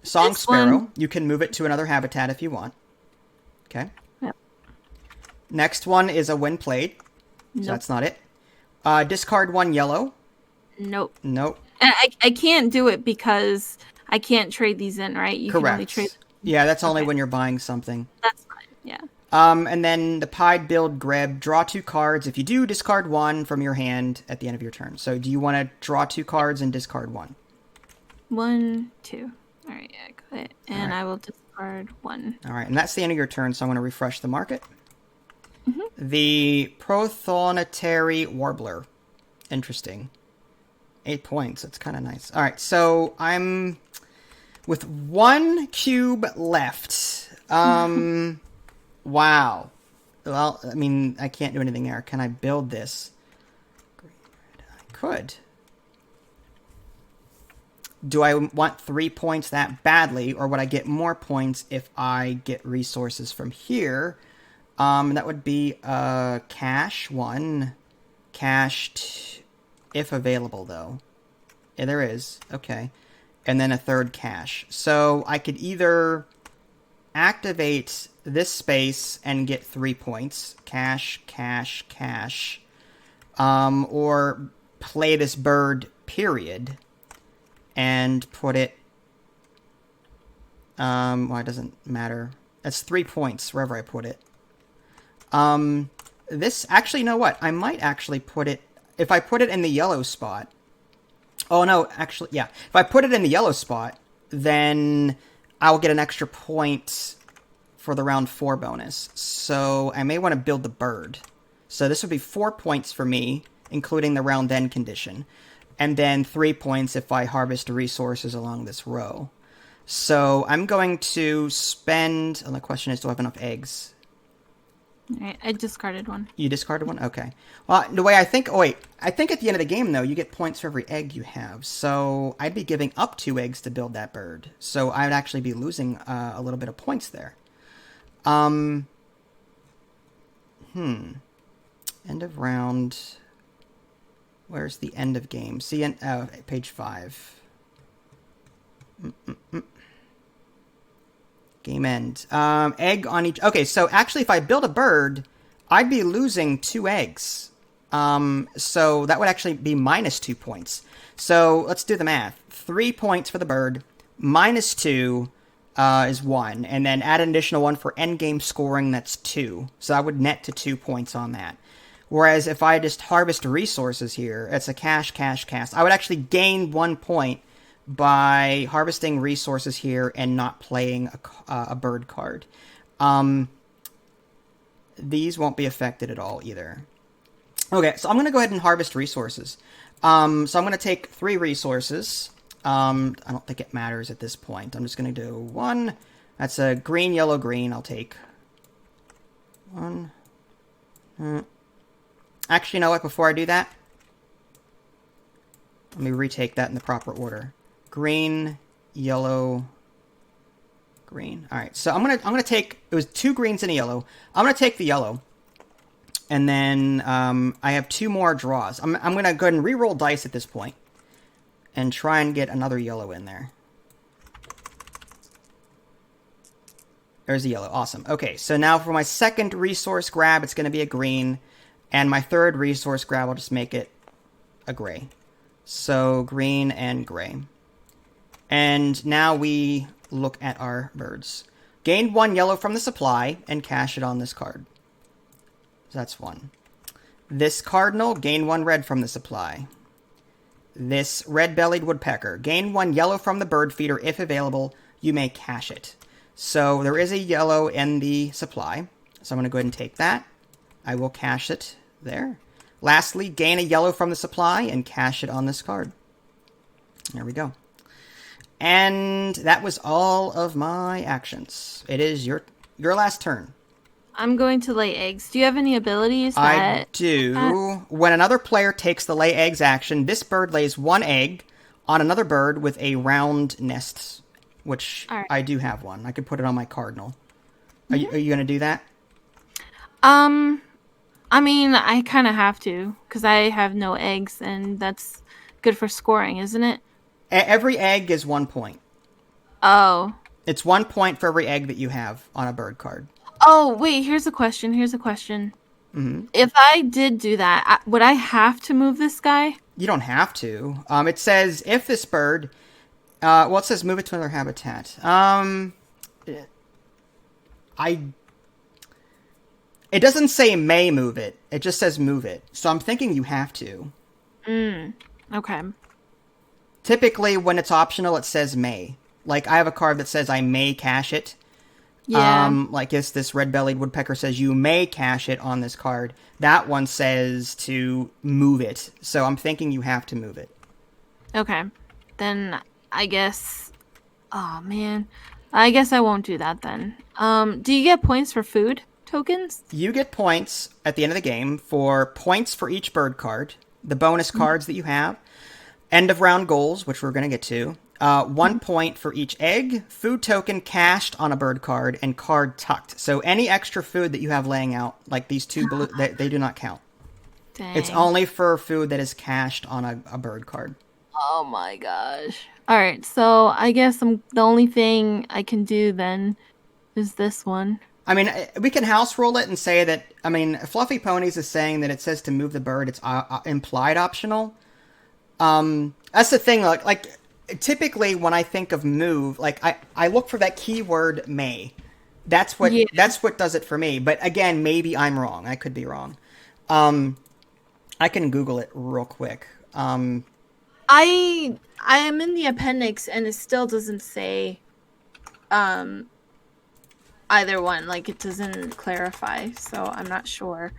Song Sparrow. You can move it to another habitat if you want. Okay. Yep. Next one is a Wind Played. So that's not it. Discard 1 yellow. Nope. Nope. I can't do it because I can't trade these in, right? You Correct. can only trade. Yeah, that's only when you're buying something. That's fine. Yeah. And then the Pied Build Greb, draw 2 cards. If you do, discard 1 from your hand at the end of your turn. So do you want to draw 2 cards and discard 1? 1, 2. All right, yeah, I got it. And right. I will discard 1. All right, and that's the end of your turn, so I'm going to refresh the market. The Prothonotary Warbler. Interesting. 8 points. That's kind of nice. All right, so I'm with 1 cube left. Wow. Well, I mean, I can't do anything there. Can I build this? I could. Do I want 3 points that badly, or would I get more points if I get resources from here? That would be cash 1, cash if available, though. Yeah, there is. Okay. And then a 3rd cache. So I could either activate this space and get 3 points. Cache, cache, cache. Or play this bird, period. And put it... well, it doesn't matter. That's 3 points wherever I put it. This... Actually, you know what? I might actually put it... If I put it in the yellow spot... Oh, no, actually, yeah. If I put it in the yellow spot, then I'll get an extra point for the round 4 bonus. So I may want to build the bird. So this would be 4 points for me, including the round end condition. And then 3 points if I harvest resources along this row. So I'm going to spend... And the question is, do I have enough eggs? All right, I discarded 1. You discarded 1? Okay. Well, the way I think... Oh, wait. I think at the end of the game, though, you get points for every egg you have. So I'd be giving up 2 eggs to build that bird. So I'd actually be losing a little bit of points there. End of round... Where's the end of game? See, page 5. Game end. Egg on each... Okay, so actually if I build a bird, I'd be losing 2 eggs. So that would actually be minus 2 points. So let's do the math. 3 points for the bird, minus 2 is 1. And then add an additional 1 for endgame scoring, that's 2. So I would net to 2 points on that. Whereas if I just harvest resources here, it's a cash, cash, cash. I would actually gain 1 point by harvesting resources here and not playing a bird card. These won't be affected at all either. Okay, so I'm going to go ahead and harvest resources. So I'm going to take 3 resources. I don't think it matters at this point. I'm just going to do 1. That's a green, yellow, green. I'll take 1. Actually, you know what? Before I do that, let me retake that in the proper order. Green, yellow, green. All right, so I'm gonna take... It was 2 greens and a yellow. I'm gonna take the yellow. And then I have 2 more draws. I'm going to go ahead and re-roll dice at this point and try and get another yellow in there. There's a yellow. Awesome. Okay, so now for my second resource grab, it's going to be a green. And my third resource grab, I'll just make it a gray. So green and gray. And now we look at our birds. Gain 1 yellow from the supply and cash it on this card. So that's 1. This cardinal, gain 1 red from the supply. This red-bellied woodpecker, gain 1 yellow from the bird feeder. If available, you may cash it. So there is a yellow in the supply. So I'm going to go ahead and take that. I will cash it there. Lastly, gain a yellow from the supply and cash it on this card. There we go. And that was all of my actions. It is your last turn. I'm going to lay eggs. Do you have any abilities I do. When another player takes the lay eggs action, this bird lays 1 egg on another bird with a round nest, which right. I do have one. I could put it on my cardinal. Are you going to do that? I mean, I kind of have to, because I have no eggs, and that's good for scoring, isn't it? Every egg is 1 point. Oh. It's 1 point for every egg that you have on a bird card. Oh, wait, here's a question. Mm-hmm. If I did do that, would I have to move this guy? You don't have to. It says if this bird... it says move it to another habitat. It doesn't say may move it. It just says move it. So I'm thinking you have to. Okay. Typically, when it's optional, it says may. Like, I have a card that says I may cash it. Yeah. Like this red-bellied woodpecker says you may cash it on this card. That one says to move it. So I'm thinking you have to move it. Okay. Then I guess... Oh, man. I guess I won't do that then. Do you get points for food tokens? You get points at the end of the game for points for each bird card, the bonus cards that you have, end of round goals, which we're going to get to, 1 point for each egg, food token cached on a bird card, and card tucked. So any extra food that you have laying out, like these 2 blue, they do not count. Dang. It's only for food that is cached on a bird card. Oh my gosh. Alright, so I guess the only thing I can do then is this one. I mean, we can house rule it and say that, I mean, Fluffy Ponies is saying that it says to move the bird, it's implied optional. That's the thing, like typically when I think of move, like I look for that keyword may. That's what does it for me. But again, maybe I'm wrong. I could be wrong. I can Google it real quick. I am in the appendix and it still doesn't say either one. Like, it doesn't clarify, so I'm not sure.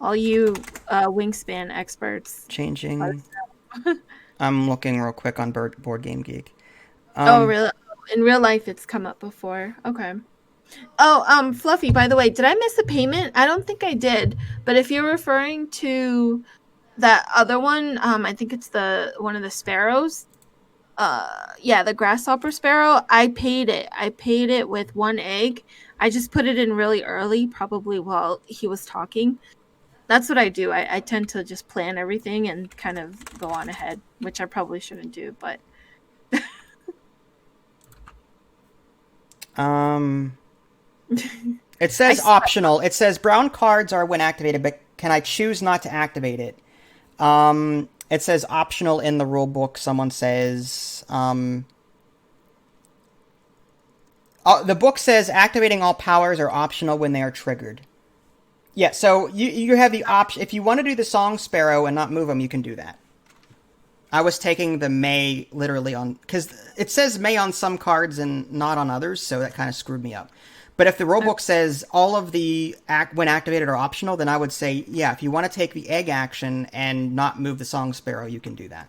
All you Wingspan experts. Changing. I'm looking real quick on Board Game Geek. Oh, really? In real life, it's come up before. Okay. Oh, Fluffy, by the way, did I miss a payment? I don't think I did. But if you're referring to that other one, I think it's one of the sparrows. Yeah, the grasshopper sparrow. I paid it. I paid it with 1 egg. I just put it in really early, probably while he was talking. That's what I do. I tend to just plan everything and kind of go on ahead, which I probably shouldn't do, but... It says optional. It says brown cards are when activated, but can I choose not to activate it? It says optional in the rule book. Someone says... the book says activating all powers are optional when they are triggered. Yeah, so you have the option. If you want to do the song sparrow and not move them, you can do that. I was taking the may literally on... Because it says may on some cards and not on others, so that kind of screwed me up. But if the rulebook says all of the when activated are optional, then I would say, yeah, if you want to take the egg action and not move the song sparrow, you can do that.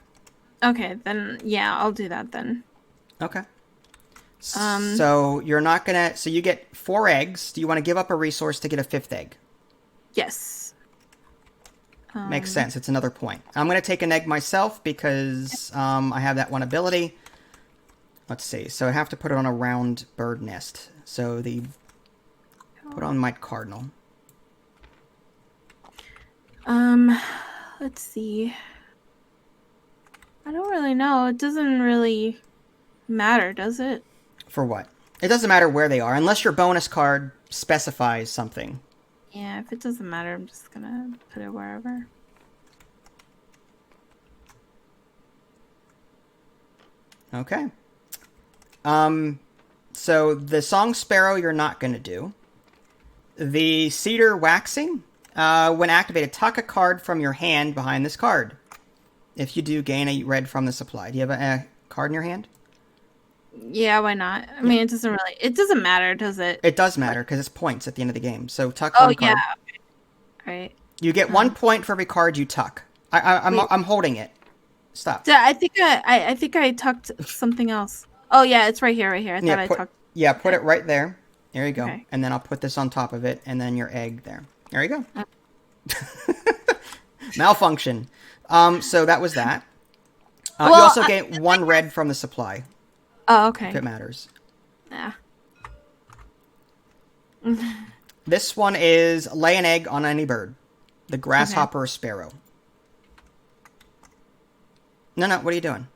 Okay, then, yeah, I'll do that then. Okay. So you're not going to... So you get 4 eggs. Do you want to give up a resource to get a 5th egg? Yes. Makes sense. It's another point. I'm going to take an egg myself because I have that one ability. Let's see. So I have to put it on a round bird nest. So put put on my cardinal. Let's see. I don't really know. It doesn't really matter, does it? For what? It doesn't matter where they are, unless your bonus card specifies something. Yeah, if it doesn't matter, I'm just gonna put it wherever. Okay. So the song Sparrow you're not going to do. The Cedar Waxing, when activated, tuck a card from your hand behind this card. If you do, gain a red from the supply. Do you have a card in your hand? Yeah, why not? I mean, it doesn't matter, does it? It does matter because it's points at the end of the game. So tuck Oh, one card. yeah. Okay. Right. You get 1 point for every card you tuck. I'm holding it. Stop. I think I tucked something else. Oh yeah, it's right here. I thought I tucked. Yeah, put it right there. There you go. Okay. And then I'll put this on top of it, and then your egg there. There you go. Malfunction. So that was that. You also get 1 red from the supply. Oh, okay. If it matters. Yeah. This one is lay an egg on any bird. The grasshopper or sparrow. No, what are you doing?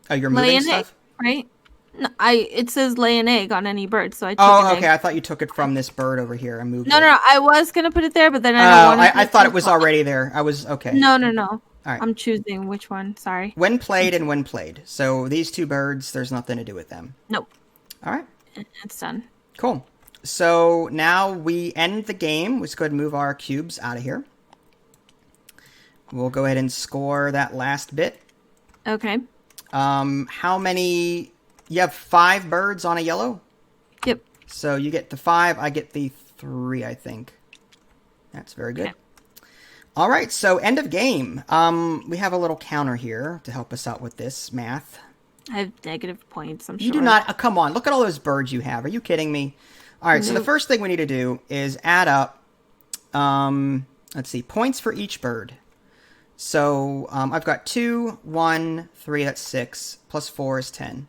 Oh, you're moving stuff? Egg, right? No, it says lay an egg on any bird, so I took Oh, okay. I thought you took it from this bird over here and moved it. No, I was gonna put it there, but then I thought it was already there. I was okay. No. All right. I'm choosing which one. Sorry. When played and when played. So these 2 birds, there's nothing to do with them. Nope. All right. It's done. Cool. So now we end the game. Let's go ahead and move our cubes out of here. We'll go ahead and score that last bit. Okay. How many? You have 5 birds on a yellow? Yep. So you get the 5. I get the 3, I think. That's very good. Okay. All right. So end of game. We have a little counter here to help us out with this math. I have negative points, I'm sure. You do not. Come on. Look at all those birds you have. Are you kidding me? All right. So the first thing we need to do is add up, let's see, points for each bird. So I've got 2, 1, 3, that's 6, plus 4 is 10.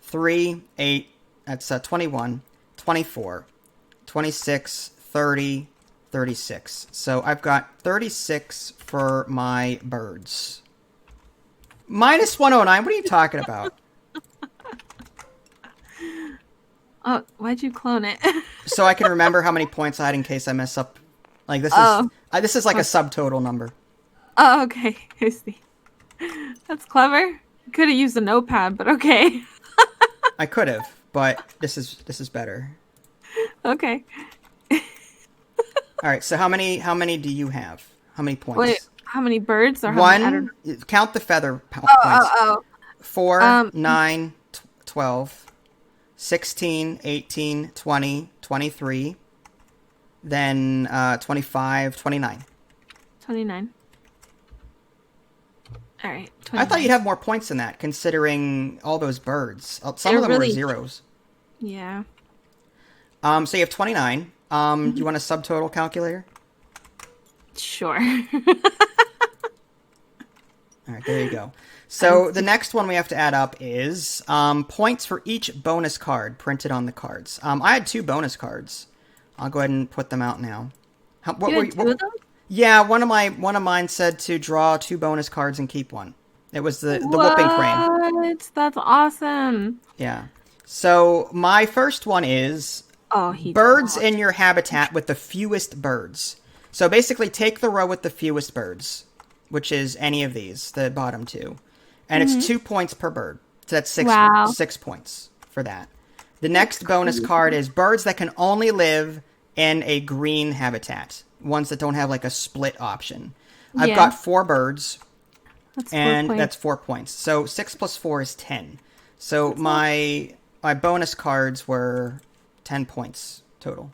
3, 8, that's 21, 24, 26, 30, 36. So I've got 36 for my birds. Minus 109, what are you talking about? Oh, why'd you clone it? So I can remember how many points I had in case I mess up. Like this is like a subtotal number. Oh, okay. I see. That's clever. Could have used a notepad, but okay. I could have, but this is better. Okay. All right. So how many do you have? How many points? Wait, how many birds or how 1? many? Count the feather points. 4, 9, 12, 16, 18, 20, 23, then 25, 29. 29. All right. 29. I thought you'd have more points than that, considering all those birds. Some of them were zeros. Yeah. So you have 29. Do you want a subtotal calculator? Sure. All right, there you go. So the next one we have to add up is points for each bonus card printed on the cards. I had 2 bonus cards. I'll go ahead and put them out now. You had 2 of them? Yeah, one of mine said to draw 2 bonus cards and keep 1. It was the whooping crane. What? That's awesome. Yeah. So my first one is birds in your habitat with the fewest birds. So basically take the row with the fewest birds, which is any of these, the bottom 2. And it's 2 points per bird. So that's 6 points for that. The next bonus card is birds that can only live in a green habitat. Ones that don't have like a split option. I've got 4 birds. That's 4 points. So 6 plus 4 is 10. So that's my bonus cards were 10 points total.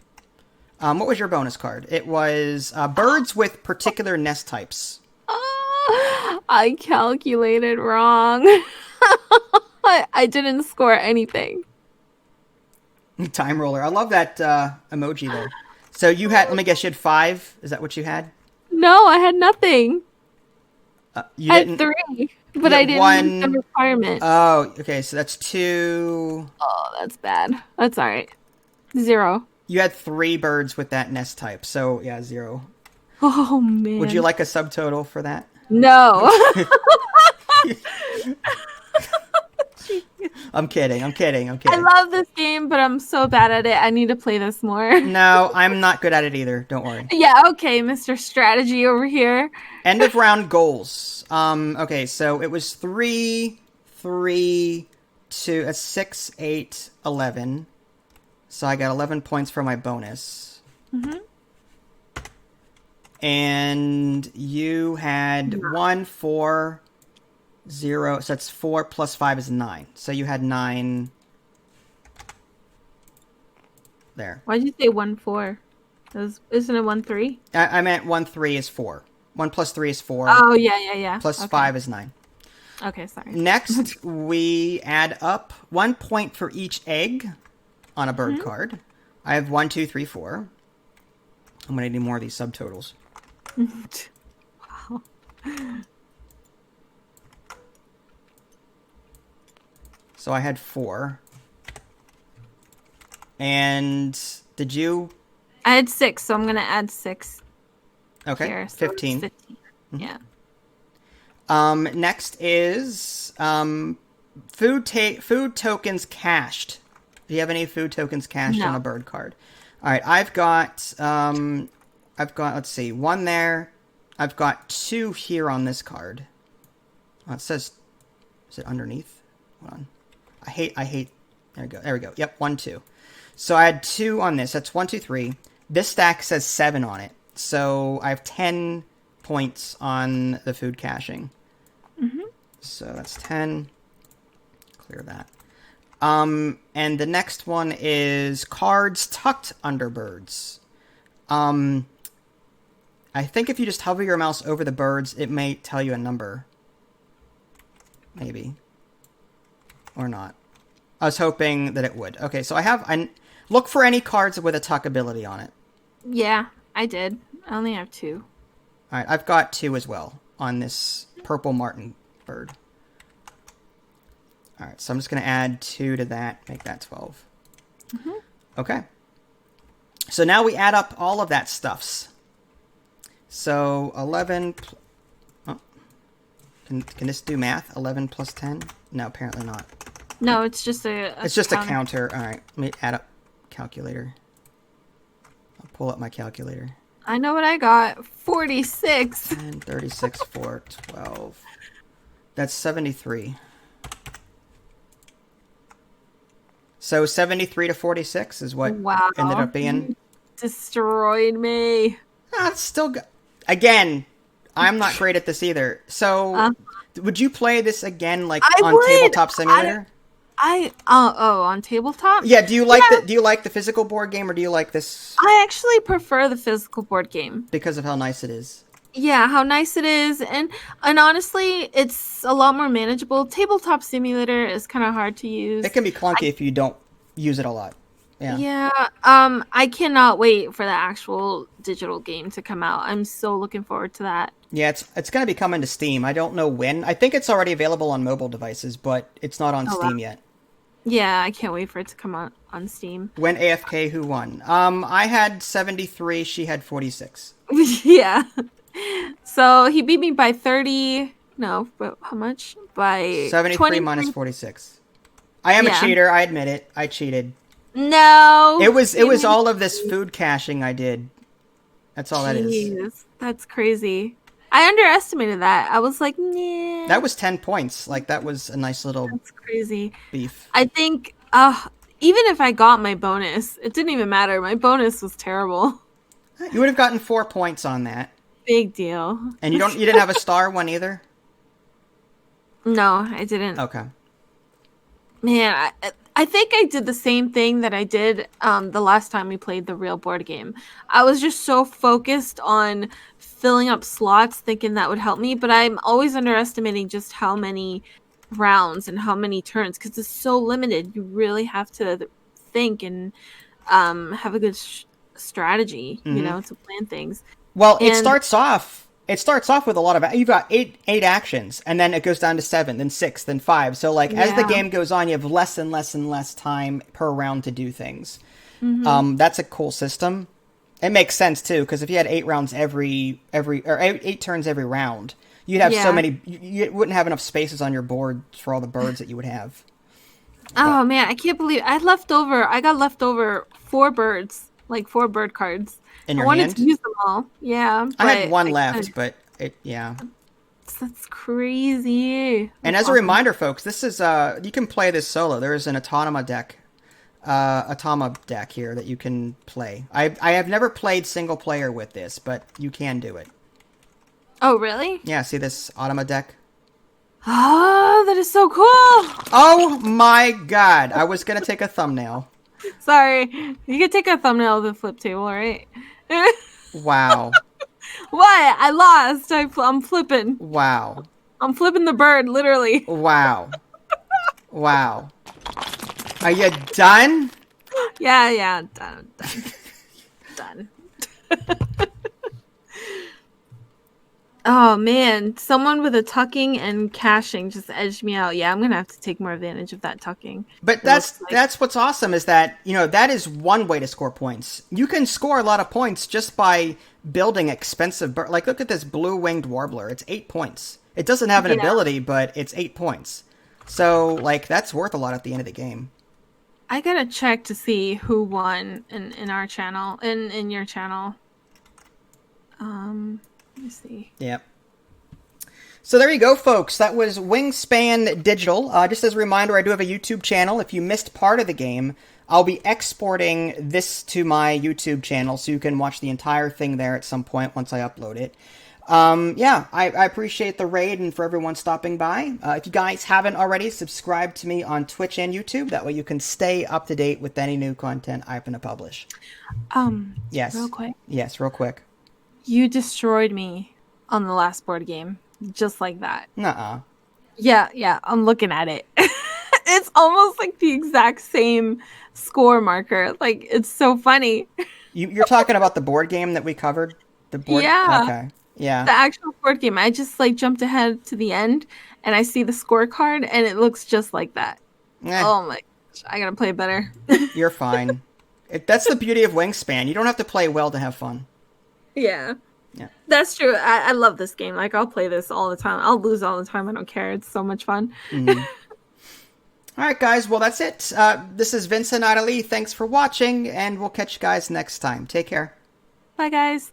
What was your bonus card? It was birds with particular nest types. I calculated wrong. I didn't score anything. Time roller. I love that emoji there. So you had, let me guess, you had 5? Is that what you had? No, I had nothing. I had 3, but I didn't meet the requirement. Oh, okay. So that's 2. Oh, that's bad. That's all right. 0. You had 3 birds with that nest type, so yeah, 0. Oh man. Would you like a subtotal for that? No. I'm kidding. I love this game, but I'm so bad at it. I need to play this more. No, I'm not good at it either. Don't worry. Yeah, okay, Mr. Strategy over here. End of round goals. Okay, so it was 3, 3, 2, 6, 8, 11. So I got 11 points for my bonus. Mm-hmm. And you had 1, 4, 0. So that's 4 plus 5 is 9. So you had 9 there. Why'd you say 1, 4? Isn't it 1, 3? I meant 1, 3 is 4. 1 plus 3 is 4. Oh, yeah. Plus okay. 5 is 9. Okay, sorry. Next, we add up 1 point for each egg on a bird card. I have 1, 2, 3, 4. I'm going to need more of these subtotals. Wow. So I had 4. And did you? I had 6, so I'm going to add 6. Okay, Here, so 15. 15. Yeah. Next is food tokens cached. Do you have any food tokens cached on a bird card? All right, I've got let's see, 1 there. I've got 2 here on this card. Oh, it says, is it underneath? Hold on. I hate. There we go. Yep, 1, 2. So I had 2 on this. That's 1, 2, 3. This stack says 7 on it. So I have 10 points on the food caching. Mm-hmm. So that's 10. Clear that. And the next one is cards tucked under birds. I think if you just hover your mouse over the birds, it may tell you a number. Maybe. Or not. I was hoping that it would. Okay, so I look for any cards with a tuck ability on it. Yeah, I did. I only have 2. All right, I've got 2 as well on this purple martin bird. All right, so I'm just going to add 2 to that, make that 12. Mm-hmm. Okay. So now we add up all of that stuffs. So 11... Oh, can this do math? 11 plus 10? No, apparently not. No, it's just a it's just a counter. All right, let me add up calculator. I'll pull up my calculator. I know what I got. 46. 10, 36, 4, 12. That's 73. So 73 to 46 is what ended up being. You destroyed me. It's still good. Again, I'm not great at this either. So would you play this again, like on Tabletop Simulator? On Tabletop? Yeah, do you like the physical board game, or do you like this? I actually prefer the physical board game. Because of how nice it is. Yeah, how nice it is, and honestly, it's a lot more manageable. Tabletop Simulator is kind of hard to use. It can be clunky if you don't use it a lot. Yeah. Yeah. I cannot wait for the actual digital game to come out. I'm so looking forward to that. Yeah, it's going to be coming to Steam. I don't know when. I think it's already available on mobile devices, but it's not on Steam yet. Yeah, I can't wait for it to come out on Steam. When AFK, who won? I had 73. She had 46. Yeah. So he beat me by 30. No, but how much? By 73 20... minus 46. I am a cheater. I admit it. I cheated. No. It was all of this food caching I did. That's all that is. That's crazy. I underestimated that. I was like, nah. That was 10 points. Like, that was a nice little That's crazy. beef. I think, even if I got my bonus, it didn't even matter. My bonus was terrible. You would have gotten 4 points on that. Big deal. And you didn't have a star one either? No, I didn't. Okay. Man, I think I did the same thing that I did the last time we played the real board game. I was just so focused on filling up slots, thinking that would help me, but I'm always underestimating just how many rounds and how many turns, because it's so limited. You really have to think and have a good strategy, to plan things. Well, it starts off with a lot of, you've got eight actions, and then it goes down to 7, then 6, then 5. So as the game goes on, you have less and less and less time per round to do things. That's a cool system. It makes sense too, because if you had 8 rounds every or eight turns every round, you'd have so many. You wouldn't have enough spaces on your board for all the birds that you would have. Oh man, I can't believe I got left over 4 birds, like 4 bird cards. In I your wanted hand? to use them all. Yeah, I had one I left, but yeah. That's crazy. And That's as a awesome. reminder, folks, this is you can play this solo. There is an Automa deck here that you can play. I have never played single player with this, but you can do it. Oh really? Yeah, see this Automa deck? Oh, that is so cool. Oh my god! I was gonna take a thumbnail. Sorry, you can take a thumbnail of the flip table, right? Wow. What? I lost. I'm flipping. Wow. I'm flipping the bird, literally. Wow. Wow. Are you done? Yeah, done. Done. Oh man, someone with a tucking and caching just edged me out. Yeah, I'm gonna have to take more advantage of that tucking. But that's what's awesome is that, that is one way to score points. You can score a lot of points just by building expensive like look at this blue-winged warbler. It's 8 points. It doesn't have an ability, but it's 8 points. So like that's worth a lot at the end of the game. I gotta check to see who won in our channel, in your channel. Let me see. Yep. So there you go, folks. That was Wingspan Digital. Just as a reminder, I do have a YouTube channel. If you missed part of the game, I'll be exporting this to my YouTube channel, so you can watch the entire thing there at some point once I upload it. Yeah, I appreciate the raid and for everyone stopping by. If you guys haven't already, subscribe to me on Twitch and YouTube. That way you can stay up to date with any new content I'm going to publish. Yes. Real quick. Yes, real quick. You destroyed me on the last board game. Just like that. Nuh-uh. Yeah, I'm looking at it. It's almost like the exact same score marker. Like, it's so funny. You're talking about the board game that we covered? The board? Yeah. Okay. Yeah. The actual board game. I just like jumped ahead to the end and I see the scorecard and it looks just like that. Oh my gosh. I gotta play better. You're fine. That's the beauty of Wingspan. You don't have to play well to have fun. Yeah. Yeah. That's true. I love this game. Like, I'll play this all the time. I'll lose all the time. I don't care. It's so much fun. Mm-hmm. All right, guys. Well, that's it. This is Vincent Idali. Thanks for watching, and we'll catch you guys next time. Take care. Bye, guys.